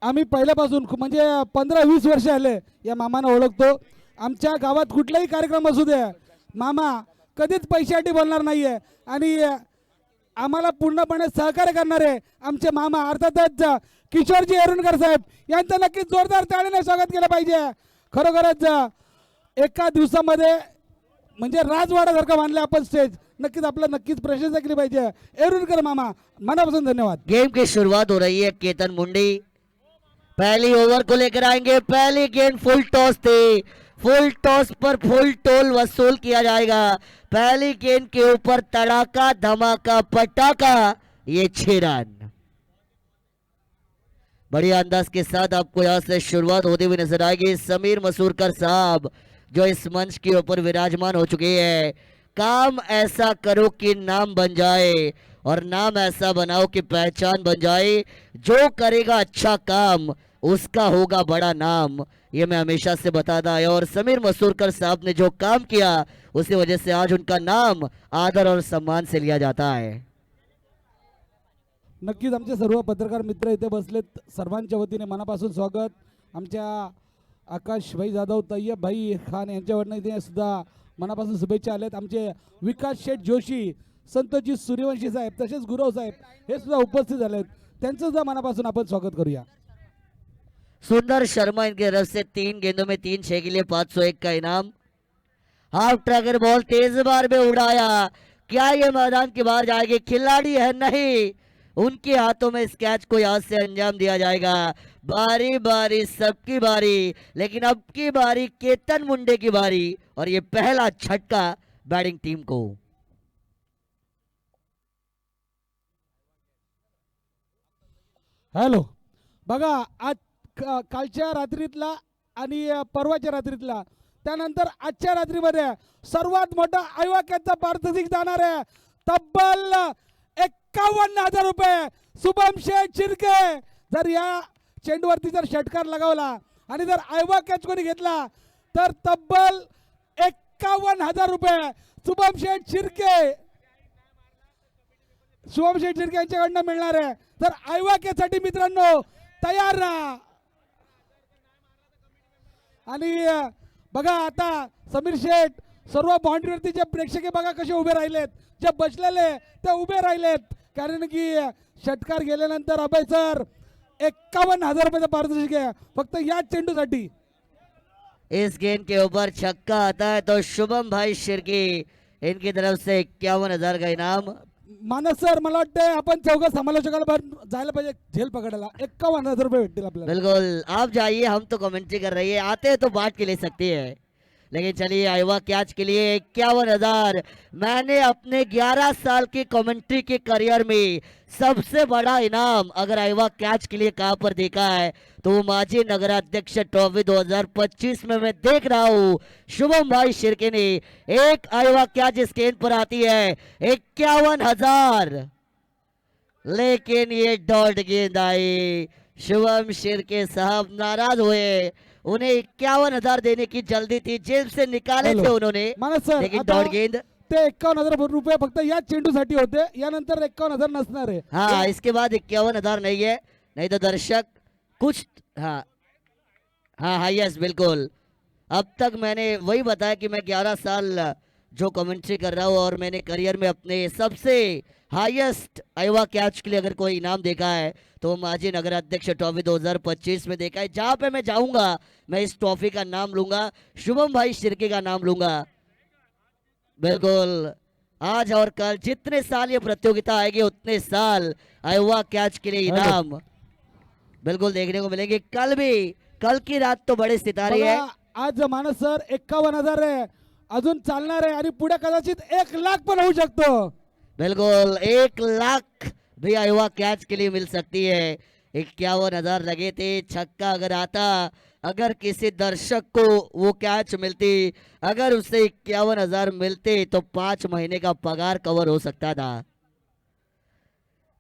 आम्ही पहिल्यापासून म्हणजे 15-20 वर्ष आले या मामांना ओळखतो. आमच्या गावात कुठलाही कार्यक्रम असू दे, मामा कधीच पैशासाठी बोलणार नाहीये आणि आम्हाला पूर्णपणे सहकार्य करणारे आमचे मामा अर्थातच किशोरजी येरुणकर साहेब यांचं नक्कीच जोरदार टाळीने स्वागत केलं पाहिजे. खरोखरच एका दिवसामध्ये म्हणजे राजवाड्यासारखं बांधलं आपण स्टेज. नक्कीच आपलं नक्कीच प्रशंसा केली पाहिजे. येरुणकर मामा मनापासून धन्यवाद. गेम की शुरुआत हो रही है. केतन मुंडी पहली ओवर को लेकर आएंगे. पहली गेंद फुल टॉस थी, फुल टॉस पर फुल टोल वसूल किया जाएगा. पहली गेंद के ऊपर तड़ाका धमाका पटाखा, ये 6 रन. बढ़िया अंदाज के साथ आपको यहाँ से शुरुआत होती हुई नजर आएगी. समीर मसूरकर साहब जो इस मंच के ऊपर विराजमान हो चुके हैं. काम ऐसा करो कि नाम बन जाए, और नाम ऐसा बनाओ कि पहचान बन जाए. जो करेगा अच्छा काम उसका होगा बड़ा नाम, ये मैं हमेशा से बताता आया. और समीर मसूरकर साहब ने जो काम किया, उसी वजह से आज उनका नाम आदर और सम्मान से लिया जाता है. नक्कीच आमचे सर्व पत्रकार मित्र इथे बसलेत, सर्वांच्या वतीने मनापासून स्वागत. आमच्या आकाश भाई जाधव, तय्यब भाई खान यांच्यावरनं इथे सुद्धा मनापासून शुभेच्छा आल्यात. आमचे विकास शेठ जोशी, संतोषजी सूर्यवंशी साहेब, तसेच गुरव साहेब हे सुद्धा उपस्थित झालेत. त्यांचं सुद्धा मनापासून आपण स्वागत करूया. सुंदर शर्मा इनकी तरफ से 3 गेंदों में 3 6 के लिए 501 का इनाम. हाफ ट्रैकर बॉल तेज बार में उड़ाया. क्या ये मैदान के बाहर जाएगी? खिलाड़ी है नहीं, उनके हाथों में इस कैच को यहाँ से अंजाम दिया जाएगा. बारी बारी सबकी बारी, लेकिन अब की बारी केतन मुंडे की बारी, और ये पहला झटका बैटिंग टीम को. हॅलो, बघा आज कालच्या रात्रीतला आणि परवाच्या रात्रीतला, त्यानंतर आजच्या रात्रीमध्ये सर्वात मोठा आयोगाचा पारितोषिक जाणार आहे. तब्बल 51,000 रुपये. शुभम शेठ शिर्के जर या चेंडूवरती जर षटकार लगावला आणि जर आयोगा कॅच कोणी घेतला तर तब्बल 51,000 रुपये शुभम शेठ शिर्के यांच्याकडनं मिळणार आहे. तर आयोगा कॅचसाठी मित्रांनो तयार राहा. आणि बघा आता समीर शेठ सर्व बाउंड्रीवरती जे प्रेक्षक आहे बघा कसे उभे राहिलेत, जे बसलेले ते उभे राहिलेत, कारण की षटकार गेल्यानंतर अभय सर 51,000 रुपयाचा पारितोषिक आहे फक्त या चेंडूसाठी. इस गेंद के ऊपर छक्का आता है तो शुभम भाई शिर्के इनकी तरफ से 51,000 का इनाम. मानस सर मला वाटतंय आपण चौघ समालोचकाला बाहेर जायला पाहिजे झेल पकडायला. 51,000 रुपये भेटतील आपल्याला. बिल्कुल आप जाइए, हम तो कमेंट्री कर रही है, आते हैं तो बांट के ले सकती है. लेकिन चलिए आइवा कैच के लिए 51,000. मैंने अपने 11 साल की कमेंट्री के करियर में सबसे बड़ा इनाम अगर आइवा कैच के लिए कहां पर देखा है तो वो माजी नगराध्यक्ष ट्रॉफी 2025 में मैं देख रहा हूँ शुभम भाई शिर्के ने एक आइवा कैच इस गेंद पर आती है 51,000. लेकिन ये डॉट गेंद आई, शुभम शिर्के साहब नाराज हुए, उन्हें 51,000 देने की जल्दी थी, जेब से निकाले हेलो. थे उन्होंने, मानस सर लेकिन आता डॉट गेंद. ते 51,000 रुपये फक्त या चेंडूसाठी होते, यानंतर 51,000 नसणार आहे. हाँ इसके बाद 51,000 नहीं है, नहीं तो दर्शक कुछ. हाँ हाँ यस बिल्कुल. अब तक मैंने वही बताया कि मैं 11 साल जो कमेंट्री कर रहा हूँ और मैंने करियर में अपने सबसे हाईएस्ट आइवा कैच के लिए अगर कोई इनाम देखा है तो माजी नगर अध्यक्ष ट्रॉफी 2025 में देखा है. जहाँ पे मैं जाऊंगा मैं इस ट्रॉफी का नाम लूंगा, शुभम भाई शिर्के का नाम लूंगा. बिल्कुल आज और कल जितने साल ये प्रतियोगिता आएगी उतने साल आइवा कैच के लिए इनाम बिल्कुल देखने को मिलेंगे. कल भी, कल की रात तो बड़े सितारे है. बघा, आज मानस सर 51,000 आहे, अजून चालणार आहे आणि पुढे कदाचित 1 लाख पण होऊ शकतो. बिल्कुल 1 लाख भी आइवा कैच के लिए मिल सकती है. 51,000 लगे थे, छक्का अगर आता, अगर किसी दर्शक को वो कैच मिलती, अगर उसे 51,000 मिलते तो 5 महीने का पगार कवर हो सकता था.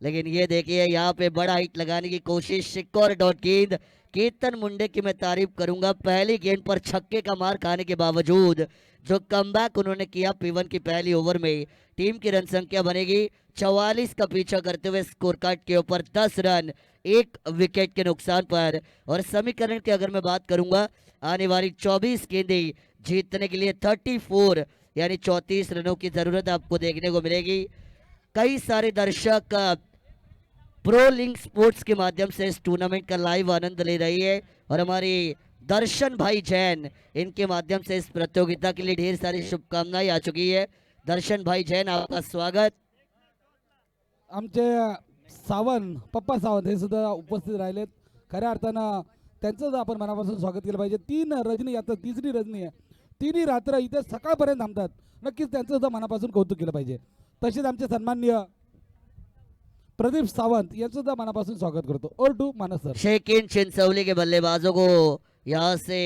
लेकिन ये देखिए यहाँ पे बड़ा हिट लगाने की कोशिश, एक और डॉट गेंद. कीर्तन मुंडे की मैं तारीफ करूंगा, पहली गेंद पर छक्के का मार खाने के बावजूद जो कमबैक उन्होंने किया P1 की पहली ओवर में, टीम की रन संख्या बनेगी 44 का पीछा करते हुए स्कोर कार्ड के ऊपर 10 रन 1 विकेट के नुकसान पर. और समीकरण की अगर मैं बात करूंगा, आने वाली 24 गेंदें जीतने के लिए 34 यानी 34 रनों की जरूरत आपको देखने को मिलेगी. कई सारे दर्शक प्रो लिंक स्पोर्ट्स के माध्यम से इस टूर्नामेंट का लाइव आनंद ले रही है और हमारी दर्शन भाई जैन इनके माध्यम से इस प्रतियोगिता के लिए ढेर सारी शुभकामनाएं आ चुकी है. दर्शन भाई जैन आपका स्वागत. आमचे सावंत, पप्पा सावंत हे सुद्धा उपस्थित राहिलेत. खऱ्या अर्थानं त्यांचं सुद्धा आपण मनापासून स्वागत केलं पाहिजे. 3 रजनी, आता तिसरी रजनी आहे, 3ही रात्र इथे सकाळपर्यंत थांबतात. नक्कीच त्यांचं सुद्धा मनापासून कौतुक केलं पाहिजे. तसेच आमचे सन्माननीय प्रदीप सावंत यांचं सुद्धा मनापासून स्वागत करतो. ओर टू मानस सर. शेकिन चिंचौली के बल्लेबाजों को यहाँ से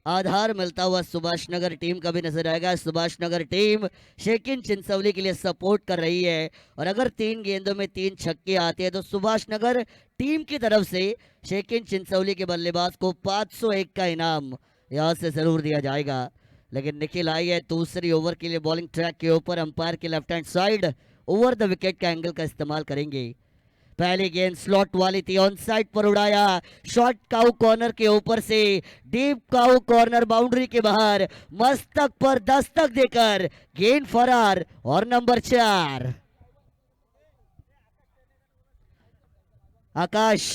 आधार मिलता हुआ सुभाष नगर टीम का भी नजर आएगा. सुभाष नगर टीम शेकिन चिंचौली के लिए सपोर्ट कर रही है और अगर 3 गेंदों में 3 छक्के आते हैं तो सुभाष नगर टीम की तरफ से शेकिन चिंचौली के बल्लेबाज को 501 का इनाम यहाँ से जरूर दिया जाएगा. लेकिन निखिल आई है दूसरी ओवर के लिए बॉलिंग ट्रैक के ऊपर, अंपायर के left hand side over the wicket का एंगल का इस्तेमाल करेंगे. पहली गेंद स्लॉट वाली थी, ऑन साइड पर उड़ाया, शॉर्ट काउ कॉर्नर के ऊपर से डीप काउ कॉर्नर बाउंड्री के बाहर, मस्तक पर दस्तक देकर गेंद फरार और नंबर 4 आकाश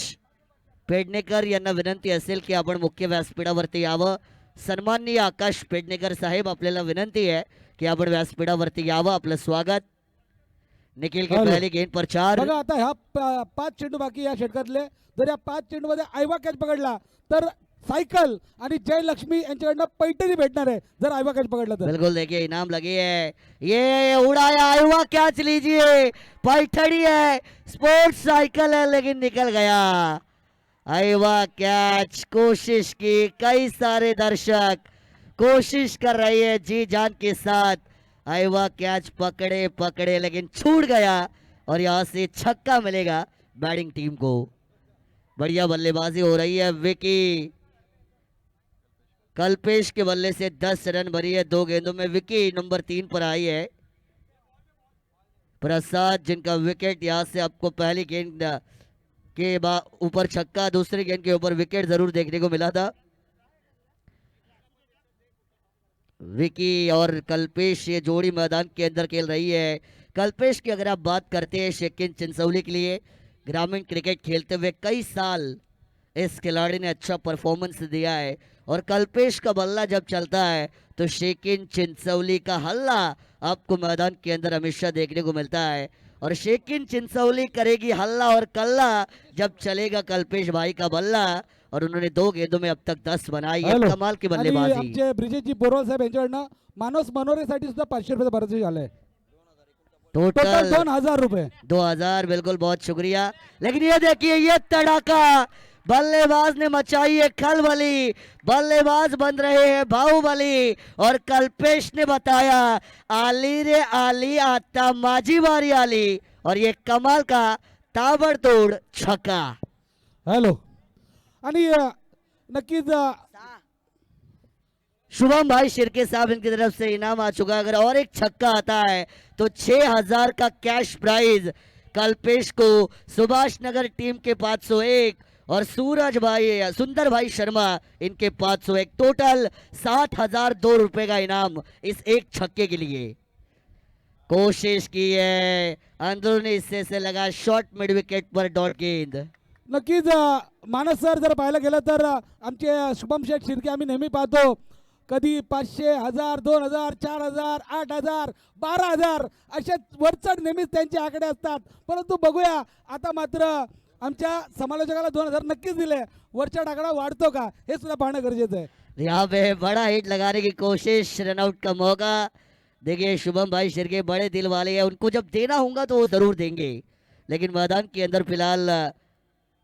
पेडणेकर यांना विनंती असेल की आपण मुख्य व्यासपीठावरती यावं. सन्माननीय आकाश पेडणेकर साहेब आपल्याला विनंती आहे की आपण व्यासपीठावरती यावं. आपलं स्वागत. निखिल की हॅलो. पहली गेंद पर 4. बघा आता ह्या 5 चेंडू बाकी या षटकातले, जर या 5 चेंडू मध्ये आयवा कॅच पकडला तर सायकल आणि जयलक्ष्मी यांच्याकडनं पैठणी भेटणार आहे जर आयवा कॅच पकडला तर. बिल्कुल देखिए इनाम लगी है, ये उड़ाया आइवा कैच लीजिए, पैठड़ी है, स्पोर्ट्स साइकिल है लेकिन निकल गया. आइवा कैच, कोशिश की, कई सारे दर्शक कोशिश कर रहे हैं जी जान के साथ. आइवा कैच पकड़े लेकिन छूट गया और यहाँ से छक्का मिलेगा बैटिंग टीम को. बढ़िया बल्लेबाजी हो रही है. विकी कल्पेश के बल्ले से 10 रन भरी है 2 गेंदों में. विकी नंबर 3 पर आई है. प्रसाद जिनका विकेट, यहाँ से आपको पहली गेंद के ऊपर छक्का, दूसरी गेंद के ऊपर विकेट जरूर देखने को मिला था. विकी और कल्पेश ये जोड़ी मैदान के अंदर खेल रही है। कल्पेश की अगर आप बात करते हैं शेकिन चिंचौली के लिए ग्रामीण क्रिकेट खेलते हुए कई साल इस खिलाड़ी ने अच्छा परफॉर्मेंस दिया है और कल्पेश का बल्ला जब चलता है तो शेकिन चिंचौली का हल्ला आपको मैदान के अंदर हमेशा देखने को मिलता है और शेकिन चिंचौली करेगी हल्ला और कल्ला जब चलेगा कल्पेश भाई का बल्ला और उन्होंने 2 गेंदों में अब तक 10 बनाई है। हॅलो. कमाल की आणि बल्लेबाजी। आमचे ब्रिजेशजी बोरवाल साहेब यांच्याकडनं मानस मनोरेसाठी सुद्धा 500 रुपये भरायचे झाले. टोटल टोटल 2000 रुपये. 2000 बिल्कुल बहुत शुक्रिया। लेकिन ये देखिए ये तड़ाका बल्लेबाज ने मचाई है खलबली, बल्लेबाज बन रहे हैं बाहुबली और कल्पेश ने बताया आली रे आली आता माझी बारी आली और ये कमाल का ताबड़तोड़ छक्का। हॅलो. आणि नक्कीच शुभम भाई शिर्के साहब इनकी तरफ से इनाम आ चुका है। अगर और एक छक्का आता है तो 6000 का कैश प्राइज कल्पेश को, सुभाष नगर टीम के 501 और सूरज भाई सुंदर भाई शर्मा इनके 501, टोटल 7002 रुपए का इनाम इस एक छक्के के लिए। कोशिश की है अंदरूनी हिस्से से लगा शॉट मिड विकेट पर डॉट गेंद। नक्कीच मानस सर जर पाहायला गेलं तर आमचे शुभम शेठ शिर्के आम्ही नेहमी पाहतो कधी 500, 1000, 2000, 4000, 8000, 12000 असे वरचढ नेहमीच त्यांचे आकडे असतात. परंतु बघूया आता मात्र आमच्या समालोचकाला 2000 नक्कीच दिले. वरचा आकडा वाढतो का हे सुद्धा पाहणं गरजेचं आहे. यहाँ पे बड़ा हिट लगाने की कोशिश, रनआउट का मौका। देखिए शुभम भाई शिर्के बड़े दिल वाले हैं, उनको जब देना होगा तो वो जरूर देंगे, लेकिन मैदान के अंदर फिलहाल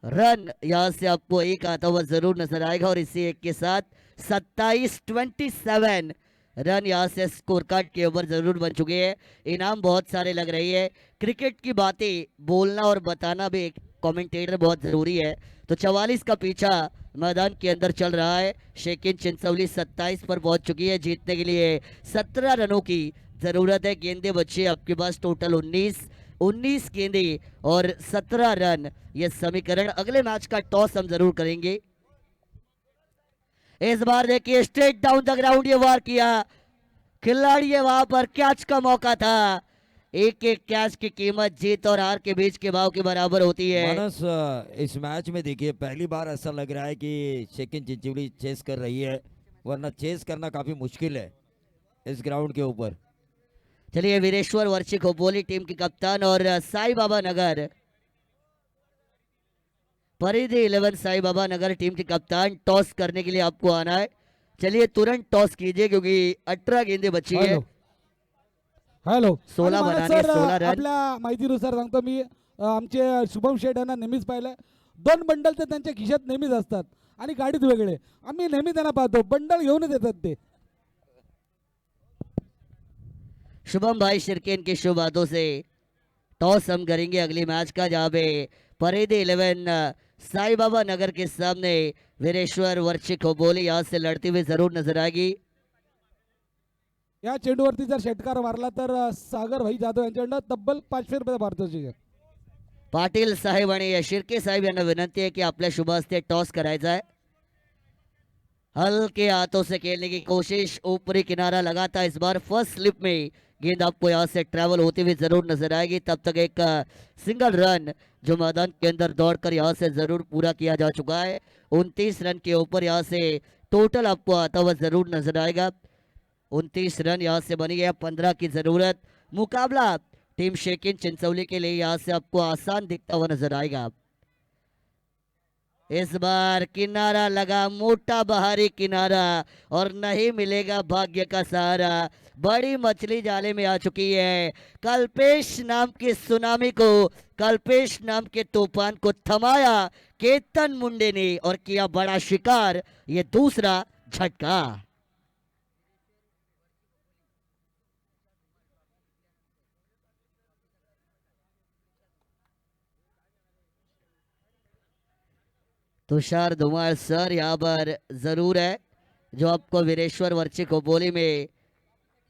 रन यहाँ से आपको एक आता हुआ जरूर नजर आएगा और इसी एक के साथ 27-27 रन यहाँ से स्कोर कार्ड के ऊपर जरूर बन चुके हैं। इनाम बहुत सारे लग रही है। क्रिकेट की बातें बोलना और बताना भी एक कमेंटेटर बहुत जरूरी है। तो 44 का पीछा मैदान के अंदर चल रहा है। शेकिन चिंचौली 27 पर पहुंच चुकी है। जीतने के लिए 17 रनों की जरूरत है। गेंदे बच्चे आपके पास टोटल 19 गेंदे और 17 रन, ये समीकरण। अगले मैच का टॉस हम जरूर करेंगे। इस बार देखिए स्ट्रेट डाउन द ग्राउंड ये वार किया खिलाड़ी है, वहां पर कैच का मौका था। एक एक कैच की कीमत जीत और हार के बीच के भाव के बराबर होती है। मानस इस मैच में देखिए पहली बार ऐसा लग रहा है कि शेकिन चिंचौली चेस कर रही है, वरना चेस करना काफी मुश्किल है इस ग्राउंड के ऊपर। चलिए वीरेश्वर वर्ची खोपोली टीम के कप्तान और साई बाबा नगर परिधि 11 साई बाबा नगर टीम के कप्तान, टॉस करने के लिए आपको आना है। चलिए तुरंत टॉस कीजिए क्योंकि 18 गेंदे बची है। हॅलो. 16 आणि बनाने, मानस सर, 16 रन। आपल्या माहितीनुसार सांगतो मी आमचे शुभम शेठ यांना नेहमीच पाहिलं 2 बंडल तर त्यांच्या खिशात नेहमीच असतात आणि गाडीत वेगळे. आम्ही नेहमी त्यांना पाहतो बंडल घेऊनच येतात ते. शुभम भाई शिरकेन के शुभ हाथों से टॉस हम करेंगे अगली मैच का, जहाँ पे परिधि 11 साई बाबा नगर के सामने वीरेश्वर वर्ची खोपोली यहाँ से लड़ती हुई जरूर नजर आएगी। या चेंडूवरती जर षटकार मारला तर सागर भाई जाधव यांच्याकडनं तब्बल 500 रुपये पारितोषिक आहे. पाटील साहेब आणि शिर्के साहेब यांना विनंती है कि आपल्या शुभ हस्ते टॉस करायचा है। हल्के हाथों से खेलने की कोशिश, ऊपरी किनारा लगाता है। इस बार फर्स्ट स्लिप में गेंद आपको यहाँ से ट्रैवल होती हुई जरूर नजर आएगी। तब तक एक सिंगल रन जो मैदान के अंदर दौड़कर यहाँ से जरूर पूरा किया जा चुका है। 29 रन के ऊपर यहाँ से टोटल आपको आता हुआ जरूर नजर आएगा। 29 रन यहाँ से बनी है, 15 की जरूरत। मुकाबला टीम शेकिन चिंचौली के लिए यहाँ से आपको आसान दिखता हुआ नजर आएगा। इस बार किनारा लगा, मोटा बहारी किनारा, और नहीं मिलेगा भाग्य का सहारा। बड़ी मछली जाले में आ चुकी है। कल्पेश नाम के सुनामी को, कल्पेश नाम के तूफान को थमाया केतन मुंडे ने और किया बड़ा शिकार, ये दूसरा झटका। तुषार धुमार सर यहाँ पर जरूर है, जो आपको वीरेश्वर वर्ची खोपोली में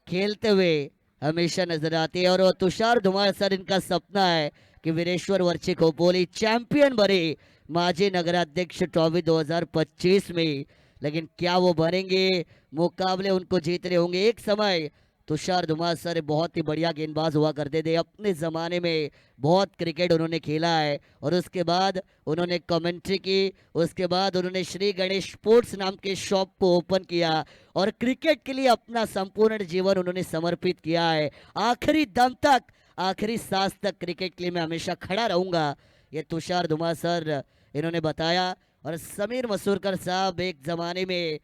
खेलते हुए हमेशा नजर आते हैं। और वो तुषार धुमार सर, इनका सपना है कि वीरेश्वर वर्ची खोपोली चैंपियन बने माजी नगराध्यक्ष ट्रॉफी 2025 में। लेकिन क्या वो बनेंगे? मुकाबले उनको जीतने होंगे। एक समय तुषार धुमार सर बहुत ही बढ़िया गेंदबाज हुआ करते थे, अपने ज़माने में बहुत क्रिकेट उन्होंने खेला है, और उसके बाद उन्होंने कमेंट्री की, उसके बाद उन्होंने श्री गणेश स्पोर्ट्स नाम के शॉप को ओपन किया और क्रिकेट के लिए अपना संपूर्ण जीवन उन्होंने समर्पित किया है। आखिरी दम तक, आखिरी सांस तक क्रिकेट के लिए मैं हमेशा खड़ा रहूंगा, ये तुषार धुमार सर इन्होंने बताया। और समीर मसूरकर साहब एक ज़माने में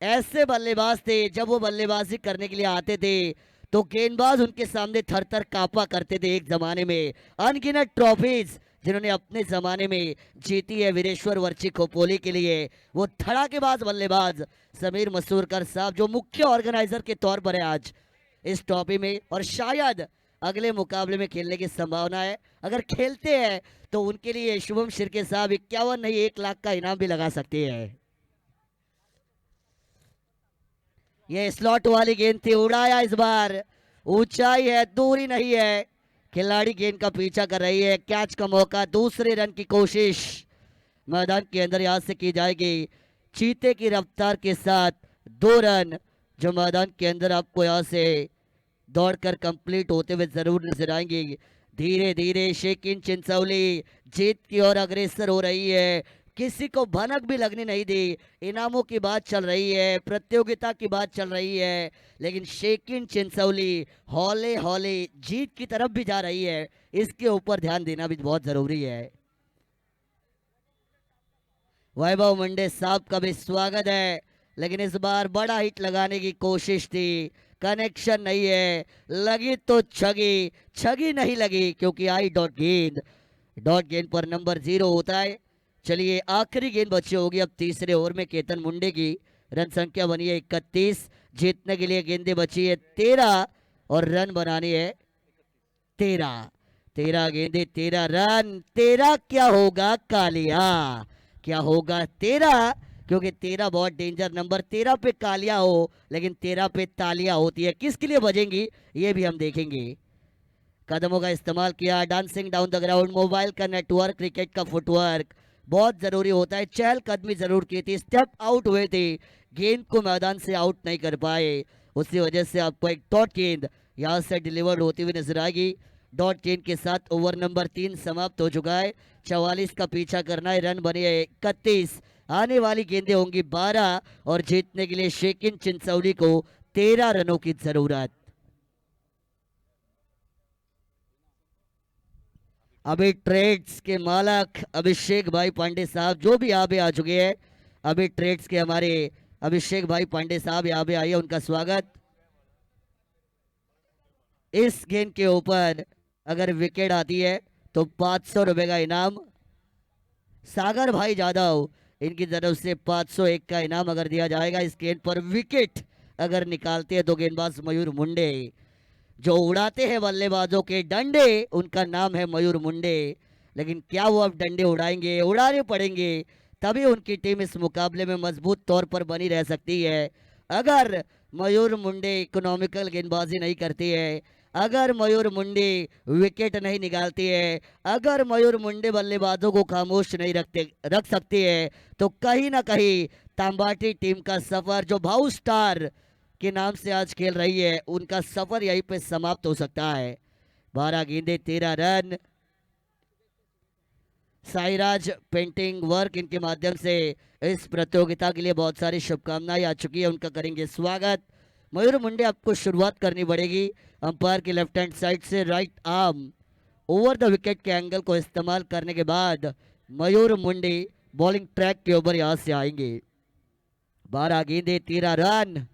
ऐसे बल्लेबाज थे, जब वो बल्लेबाजी करने के लिए आते थे तो गेंदबाज उनके सामने थर थर कांपा करते थे। एक जमाने में अनगिनत ट्रॉफीज जिन्होंने अपने जमाने में जीती है वीरेश्वर वर्ची खोपोली के लिए, वो धड़ाकेबाज बल्लेबाज समीर मसूरकर साहब जो मुख्य ऑर्गेनाइजर के तौर पर है आज इस ट्रॉफी में, और शायद अगले मुकाबले में खेलने की संभावना है। अगर खेलते हैं तो उनके लिए शुभम शिर्के साहब 51 नहीं 1 लाख का इनाम भी लगा सकते हैं। ये स्लॉट वाली गेंद थी, उड़ाया इस बार, ऊंचाई है, दूरी नहीं है, खिलाड़ी गेंद का पीछा कर रही है। कैच का मौका, दूसरे रन की कोशिश मैदान के अंदर यहां से की जाएगी। चीते की रफ्तार के साथ 2 रन जो मैदान के अंदर आपको यहां से दौड़कर कंप्लीट होते हुए जरूर नजर आएंगे। धीरे धीरे शेकिन चिंचौली जीत की ओर अग्रसर हो रही है, किसी को भनक भी लगने नहीं दी। इनामों की बात चल रही है, प्रतियोगिता की बात चल रही है, लेकिन शेकिन चिंचौली हौले हौले जीत की तरफ भी जा रही है, इसके ऊपर ध्यान देना भी बहुत जरूरी है। वैभव मंडे साहब का भी स्वागत है, लेकिन इस बार बड़ा हिट लगाने की कोशिश थी, कनेक्शन नहीं है, लगी तो छगी, छगी नहीं लगी क्योंकि आई डॉट गेंद, डॉट गेंद पर नंबर 0 होता है। चलिए आखिरी गेंद बची होगी अब तीसरे ओवर में केतन मुंडे की, रन संख्या बनी है 31, जीतने के लिए गेंदें बची है 13 और रन बनानी है 13। 13 गेंदें 13 रन, 13 क्या होगा कालिया, क्या होगा 13, क्योंकि 13 बहुत डेंजर नंबर, 13 पे कालिया हो लेकिन 13 पे तालियां होती है, किसके लिए बजेंगी ये भी हम देखेंगे। कदमों का इस्तेमाल किया, dancing down the ground, mobile का नेटवर्क, क्रिकेट का फुटवर्क बहुत जरूरी होता है। चहलकदमी जरूर की थी, स्टेप आउट हुए थे, गेंद को मैदान से आउट नहीं कर पाए, उसी वजह से आपको एक डॉट गेंद यहां से डिलीवर्ड होती हुई नजर आएगी। डॉट गेंद के साथ ओवर नंबर 3 समाप्त हो चुका है, 44 का पीछा करना है, रन बने 31, आने वाली गेंदें होंगी 12 और जीतने के लिए शेकिन चिंचौली को 13 रनों की जरूरत। अभी ट्रेड्स के मालक अभिषेक भाई पांडे साहब जो भी यहाँ पे आ चुके हैं, अभी ट्रेड्स के हमारे अभिषेक भाई पांडे साहब यहाँ पे आइए, उनका स्वागत। इस गेंद के ऊपर अगर विकेट आती है तो 500 रुपए का इनाम, सागर भाई जादव इनकी तरफ से 501 का इनाम अगर दिया जाएगा। इस गेंद पर विकेट अगर निकालते हैं तो गेंदबाज मयूर मुंडे, जो उड़ाते हैं बल्लेबाजों के डंडे, उनका नाम है मयूर मुंडे, लेकिन क्या वो अब डंडे उड़ाएंगे, उड़ाने पड़ेंगे तभी उनकी टीम इस मुकाबले में मजबूत तौर पर बनी रह सकती है। अगर मयूर मुंडे इकोनॉमिकल गेंदबाजी नहीं करती है, अगर मयूर मुंडे विकेट नहीं निकालती है, अगर मयूर मुंडे बल्लेबाजों को खामोश नहीं रख सकती है, तो कहीं ना कहीं तांबाटी टीम का सफर जो भाऊ स्टार के नाम से आज खेल रही है, उनका सफर यहीं पे समाप्त हो सकता है। 12 गेंदें 13 रन। साईराज पेंटिंग वर्क इनके माध्यम से इस प्रतियोगिता के लिए बहुत सारी शुभकामनाएं आ चुकी है, उनका करेंगे स्वागत। मयूर मुंडे आपको शुरुआत करनी पड़ेगी अंपायर की लेफ्ट हैंड साइड से, right arm over the wicket के एंगल को इस्तेमाल करने के बाद मयूर मुंडे बॉलिंग ट्रैक के ऊपर यहां से आएंगे। 12 गेंदें 13 रन,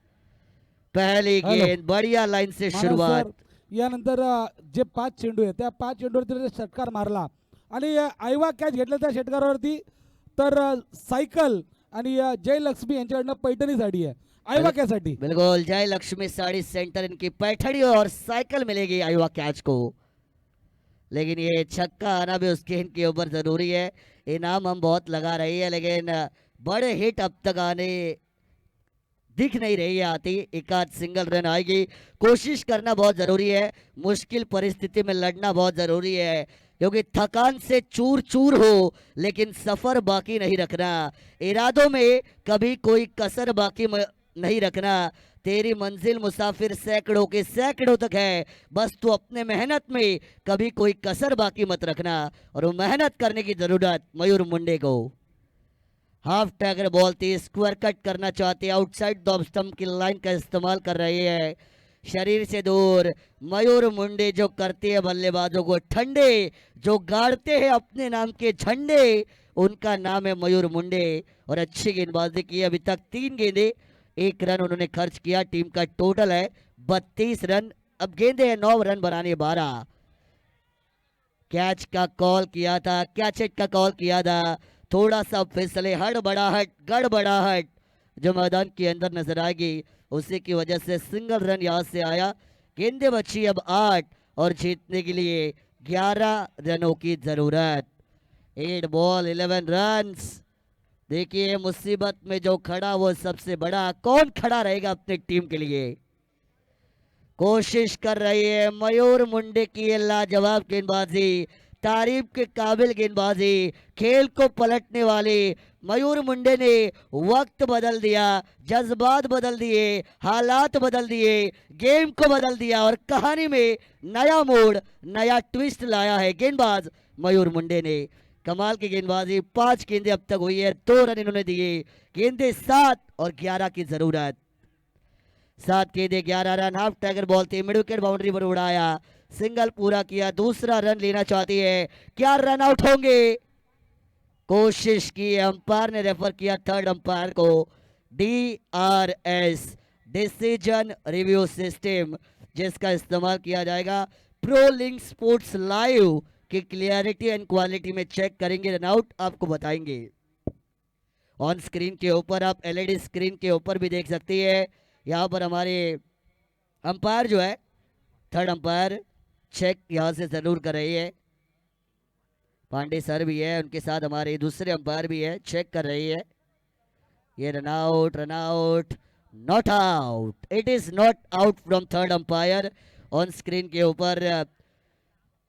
पहली गेंद बढ़िया लाइन से शुरुआत। यानंतर जे 5 चेंडू आहेत त्या 5 चेंडूवरती षटकार मारला आणि आयवा कॅच घेतला त्या षटकारावरती, तर सायकल आणि जयलक्ष्मी यांच्याकडनं पैठणी साडी आहे आयवा कॅचसाठी। बिल्कुल जय लक्ष्मी साड़ी सेंटर इनकी पैठड़ी और साइकिल मिलेगी आयवा कैच को, लेकिन ये छक्का आना भी उस गेंद के ऊपर जरूरी है। इनाम हम बहुत लगा रही है लेकिन बड़े हिट अब तक आने दिख नहीं रही है आती, एक आध सिंगल रन आएगी, कोशिश करना बहुत जरूरी है, मुश्किल परिस्थिति में लड़ना बहुत जरूरी है, क्योंकि थकान से चूर चूर हो लेकिन सफर बाकी नहीं रखना, इरादों में कभी कोई कसर बाकी नहीं रखना। तेरी मंजिल मुसाफिर सैकड़ों के सैकड़ों तक है, बस तू अपने मेहनत में कभी कोई कसर बाकी मत रखना। और वो मेहनत करने की जरूरत मयूर मुंडे को। हाफ टैगर बॉल थी, स्क्वायर कट करना चाहते, आउटसाइड द स्टंप की लाइन का इस्तेमाल कर रहे हैं, शरीर से दूर। मयूर मुंडे जो करते हैं बल्लेबाजों को ठंडे, जो गाड़ते हैं अपने नाम के झंडे, उनका नाम है मयूर मुंडे। और अच्छी गेंदबाजी की, अभी तक 3 गेंदे 1 रन उन्होंने खर्च किया। टीम का टोटल है 32 रन। अब गेंदे हैं 9 रन बनाने 12। कैच का कॉल किया था, कैच हिट का कॉल किया था, थोड़ा सा फिसले, हड़बड़ाहट गड़बड़ाहट जो मैदान के अंदर नजर आएगी, उसी की वजह से सिंगल रन यहां से आया। गेंदे बची अब 8 और जीतने के लिए 11 रनों की जरूरत। 8 बॉल 11 रन्स। देखिए मुसीबत में जो खड़ा वो सबसे बड़ा, कौन खड़ा रहेगा अपनी टीम के लिए। कोशिश कर रही है मयूर मुंडे की ये लाजवाब गेंदबाजी, तारीफ के काबिल गेंदबाजी, खेल को पलटने वाले मयूर मुंडे ने वक्त बदल दिया, जज्बात बदल दिए, हालात बदल दिए, गेम को बदल दिया और कहानी में नया मोड़, नया ट्विस्ट लाया है गेंदबाज मयूर मुंडे ने। कमाल की गेंदबाजी। 5 गेंदे अब तक हुई है, 2 रन इन्होंने दिए। गेंदे 7 और 11 की जरूरत। 7 गेंदे 11 रन। हाफ टाइगर बॉल थी, मिड विकेट बाउंड्री पर उड़ाया, सिंगल पूरा किया, दूसरा रन लेना चाहती है, क्या रन आउट होंगे। कोशिश की, अंपायर ने रेफर किया थर्ड अंपायर को। DRS डिसीजन रिव्यू सिस्टम, जिसका इस्तेमाल किया जाएगा प्रो लिंक स्पोर्ट्स लाइव की क्लियरिटी एंड क्वालिटी में चेक करेंगे, रन आउट आपको बताएंगे। ऑन स्क्रीन के ऊपर आप LED स्क्रीन के ऊपर भी देख सकती है। यहाँ पर हमारे अंपायर जो है थर्ड अंपायर चेक यहाँ से जरूर कर रही है। पांडे सर भी है, उनके साथ हमारे दूसरे अंपायर भी है, चेक कर रही है। ये run out, not out, it is not out from third umpire. On screen के ऊपर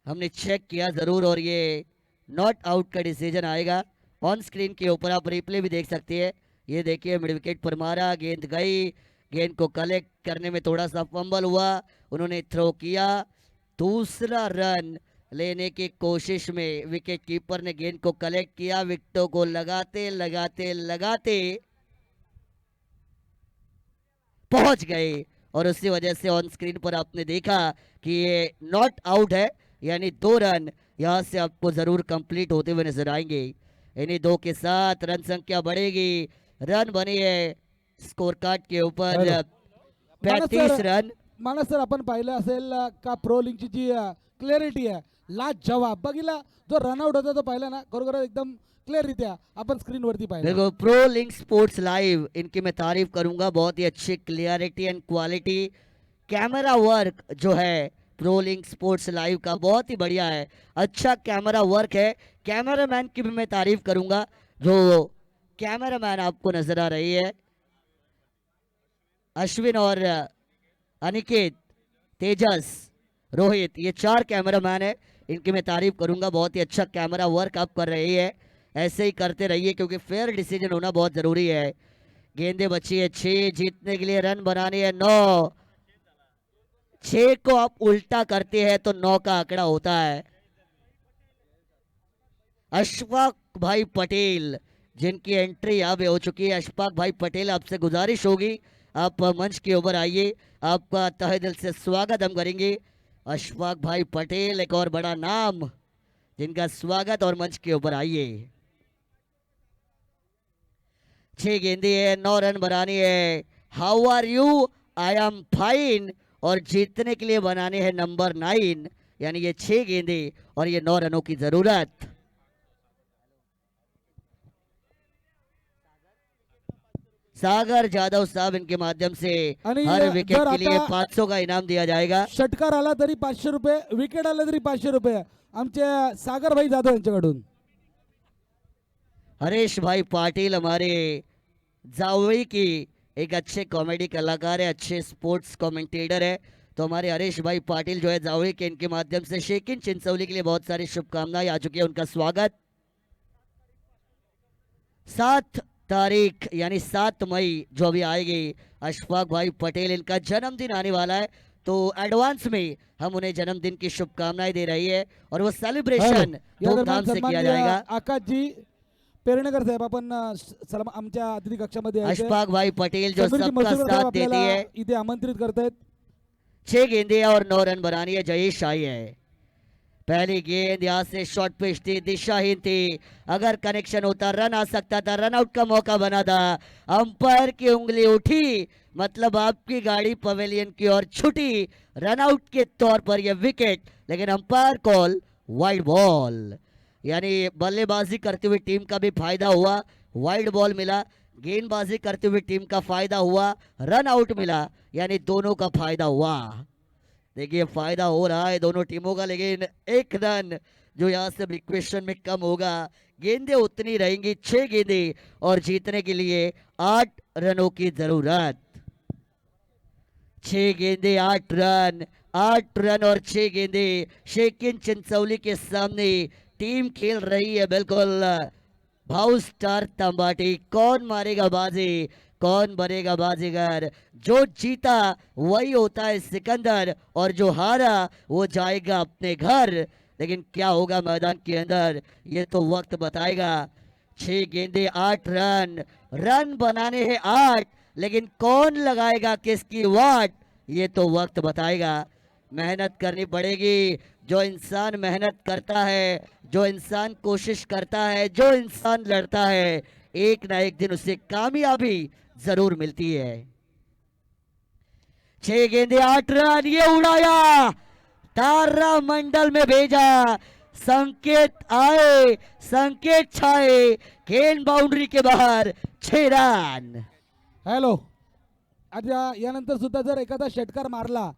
हमने चेक किया जरूर और ये नॉट आउट का डिसीजन आएगा। ऑन स्क्रीन के ऊपर आप रिप्ले भी देख सकते हैं। ये देखिए मिड विकेट पर मारा, गेंद गई, गेंद को कलेक्ट करने में थोड़ा सा फंबल हुआ, उन्होंने थ्रो किया, दूसरा रन लेने की कोशिश में विकेट कीपर ने गेंद को कलेक्ट किया, विकेटों को लगाते लगाते लगाते पहुंच गए और उसी वजह से ऑन स्क्रीन पर आपने देखा कि ये नॉट आउट है, यानी 2 रन यहां से आपको जरूर कंप्लीट होते हुए नजर आएंगे। इन्हीं 2 के साथ रन संख्या बढ़ेगी, रन बनी है स्कोर कार्ड के ऊपर 35 रन। मानस सर, आपण पाहिलं असेल का प्रो लिंकची जी क्लॅरिटी आहे, लाजवाब. बघितला जो रनआउट होता तो पाहिला ना, खरोखर एकदम क्लिअररित्या आपण स्क्रीनवरती पाहिलं. देखो प्रो लिंक स्पोर्ट्स लाइव, इनकी मैं तारीफ करूंगा, बहुत ही अच्छी clarity and quality, camera work जो है प्रो लिंक स्पोर्ट्स लाइव का बहुत ही बढ़िया है, अच्छा कैमरा वर्क है। कैमरामैन की भी मैं तारीफ करूंगा, जो कैमरामैन आपको नजर आ रही है अश्विन और अनिकेत, तेजस, रोहित, ये 4 कैमरामैन है, इनकी मैं तारीफ करूंगा, बहुत ही अच्छा कैमरा वर्क आप कर रही है, ऐसे ही करते रहिए क्योंकि फेयर डिसीजन होना बहुत जरूरी है। गेंदे बची है 6, जीतने के लिए रन बनाने है 9। 6 को आप उल्टा करते हैं तो 9 का आंकड़ा होता है। अशफाक भाई पटेल जिनकी एंट्री यहाँ पे हो चुकी है, अशफाक भाई पटेल आपसे गुजारिश होगी आप मंच के ऊपर आइए, आपका तहे दिल से स्वागत हम करेंगे। अशफाक भाई पटेल एक और बड़ा नाम जिनका स्वागत, और मंच के ऊपर आइए। 6 गेंदे है, 9 रन बनानी है। How are you, I am fine, और जीतने के लिए बनाने हैं नंबर 9, यानी ये 6 गेंदे और ये 9 रनों की जरूरत। सागर जाधव साहब इनके माध्यम से आणि हर विकेट जर के लिए आता 500 का इनाम दिया जाएगा। षटकार आला तरी 500 रुपये, विकेट आला तरी 500 रुपये आमचे सागर भाई जाधव यांच्याकडून. हरीश भाई पाटिल हमारे जावड़ी की एक अच्छे कॉमेडी कलाकार है, अच्छे स्पोर्ट्स कमेंटेटर है, तो हमारे हरीश भाई पाटिल जो है जावड़ी के इनके माध्यम से शेकिन चिंचौली के लिए बहुत सारी शुभकामनाएं आ चुकी है। उनका स्वागत 7 तारीख यानी 7 मई जो अभी आएगी, अशफाक भाई पटेल इनका जन्मदिन आने वाला है, तो एडवांस में हम उन्हें जन्मदिन की शुभकामनाएं दे रही है और वो सेलिब्रेशन या धूमधाम दरम्यान से किया सन्माननीय जाएगा। आकाशजी पेरणेकर साहेब आपण आमच्या अतिथी कक्षामध्ये यायचे. अशफाक भाई पटेल जो समीरजी सबका मसूरकर साहेब साथ देती आपल्याला है, इथे आमंत्रित करतायत. 6 गेंदे और 9 रन बनानी है। जयेश आई है, पहली गेंद यहाँ से शॉर्ट पिच थी, दिशाहीन थी, अगर कनेक्शन होता रन आ सकता था, रन आउट का मौका बना था। अंपायर की उंगली उठी, मतलब आपकी गाड़ी पवेलियन की ओर छुटी, रन आउट के तौर पर यह विकेट, लेकिन अंपायर कॉल वाइड बॉल, यानी बल्लेबाजी करते हुए टीम का भी फायदा हुआ, वाइड बॉल मिला, गेंदबाजी करते हुए टीम का फायदा हुआ, रन आउट मिला, यानी दोनों का फायदा हुआ। देखिए फायदा हो रहा है दोनों टीमों का, लेकिन 1 रन जो यहाँ से इक्वेशन में कम होगा। गेंदें उतनी रहेंगी, 6 गेंदे और जीतने के लिए 8 रनों की जरूरत। 6 गेंदे 8 रन, 8 रन और 6 गेंदे शेकिन चिंचौली के सामने टीम खेल रही है बिल्कुल भाउ स्टार तंबाटी। कौन मारेगा बाजी, कौन बनेगा बाजीगर, जो जीता वही होता है सिकंदर और जो हारा वो जाएगा अपने घर। लेकिन क्या होगा मैदान के अंदर ये तो वक्त बताएगा। 6 गेंदे 8 रन, रन बनाने हैं 8, लेकिन कौन लगाएगा किसकी वाट ये तो वक्त बताएगा। मेहनत करनी पड़ेगी, जो इंसान मेहनत करता है, जो इंसान कोशिश करता है, जो इंसान लड़ता है, एक ना एक दिन उसे कामयाबी जरूर मिलती है। 6 गेंदे 8 रन, ये उड़ाया, तारा मंडल में भेजा, संकेत आए, संकेत छाए, गेंद बाउंड्री के बाहर, 6 रन। हॅलो, आता यानंतर सुद्धा जर एखादा षटकार मारला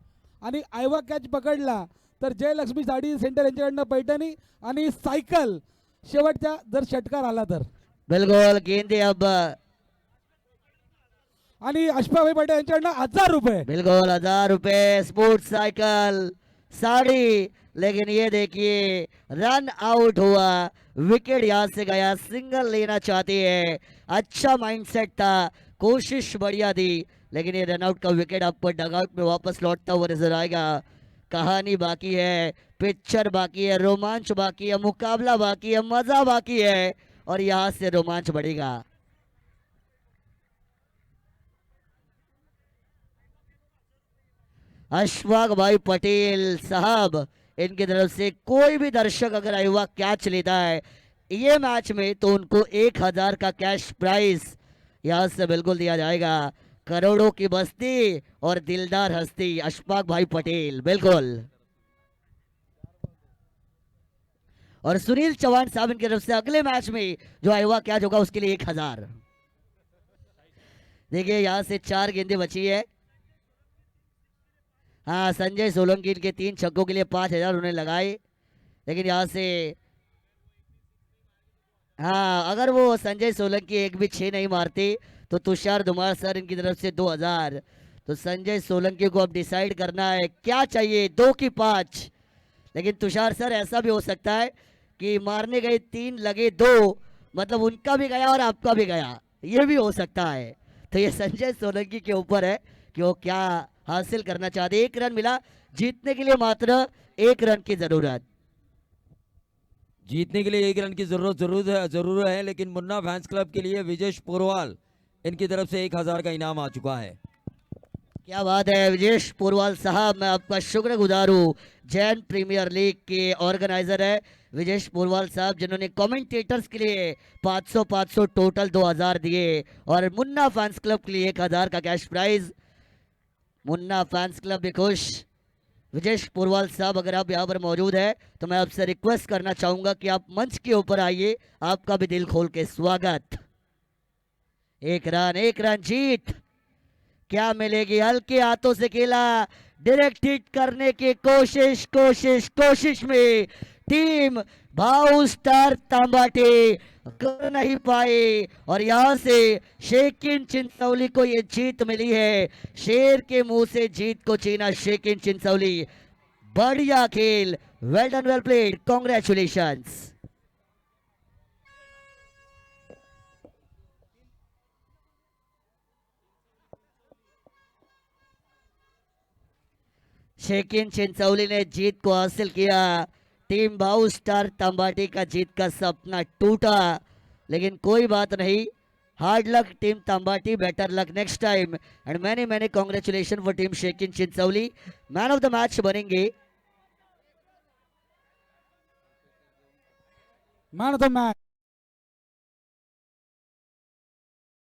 आणि आयवा कॅच पकडला तर जयलक्ष्मी साडी सेंटर यांच्याकडनं पैठणी आणि सायकल शेवटच्या जर षटकार आला तर, बिल्कुल गेंदे अब आणि अशफाकभाई पटेल यांच्याकडनं 1000 रुपये. बिल्कुल 1000 रुपए, स्पोर्ट्स साइकिल, साड़ी, लेकिन ये देखिए रन आउट हुआ, विकेट यहां से गया, सिंगल लेना चाहती है, अच्छा माइंडसेट था, कोशिश बढ़िया दी, लेकिन ये रन आउट का विकेट आपको डगआउट में वापस लौटता हुआ नजर आएगा। कहानी बाकी है, पिक्चर बाकी है, रोमांच बाकी है, मुकाबला बाकी है, मजा बाकी है और यहां से रोमांच बढ़ेगा। अशफाक भाई पटेल साहब इनकी तरफ से कोई भी दर्शक अगर आयुवा कैच लेता है ये मैच में तो उनको 1000 का कैश प्राइज यहां से बिल्कुल दिया जाएगा। करोड़ों की बस्ती और दिलदार हस्ती अशफाक भाई पटेल बिल्कुल। और सुनील चौहान साहब इनकी तरफ से अगले मैच में जो आयुवा कैच होगा उसके लिए 1000। देखिए यहां से 4 गेंदें बची है। हाँ, संजय सोलंकी के 3 छक्कों के लिए 5000 उन्हें लगाए, लेकिन यहाँ से हाँ अगर वो संजय सोलंकी एक भी 6 नहीं मारते तो तुषार धुमार सर इनकी तरफ से 2000। तो संजय सोलंकी को अब डिसाइड करना है क्या चाहिए, 2 की 5। लेकिन तुषार सर ऐसा भी हो सकता है कि मारने गए 3 लगे 2, मतलब उनका भी गया और आपका भी गया, ये भी हो सकता है। तो ये संजय सोलंकी के ऊपर है कि वो क्या हासिल करना चाहते। 1 रन मिला, जीतने के लिए मात्र 1 रन की जरूरत। जीतने के लिए 1 रन की जरूर है, लेकिन मुन्ना फैंस क्लब के लिए विजेश पोरवाल इनकी तरफ से 1000 का इनाम आ चुका है। क्या बात है विजेश पोरवाल साहब, मैं आपका शुक्रगुजार हूँ। जैन प्रीमियर लीग के ऑर्गेनाइजर है विजेश पोरवाल साहब, जिन्होंने कमेंटेटर्स के लिए 500 टोटल 2000 दिए और मुन्ना फैंस क्लब के लिए 1000 का cash prize. Munna fans club भी खुश। विजेश पोरवाल साहब अगर आप यहाँ पर मौजूद है तो मैं आपसे रिक्वेस्ट करना चाहूंगा कि आप मंच के ऊपर आइए, आपका भी दिल खोल के स्वागत। 1 रन जीत, क्या मिलेगी? हल्के हाथों से खेला, डायरेक्ट हिट करने की कोशिश में टीम भाऊ स्टार तांबाटे कर नहीं पाए और यहाँ से शेकिन चिंचौली को ये जीत मिली है। शेर के मुंह से जीत को छीना शेकिन चिंचौली। बढ़िया खेल, well done, well played, congratulations. Shekin Chincholi ने जीत को हासिल किया। टीम भाऊ स्टार तंबाटी का जीत का सपना टूटा, लेकिन कोई बात नहीं। Hard luck team Tambati, better luck next time and many many congratulation for team Shekin Chincholi. Man of the match बनेंगे मैन ऑफ द मैच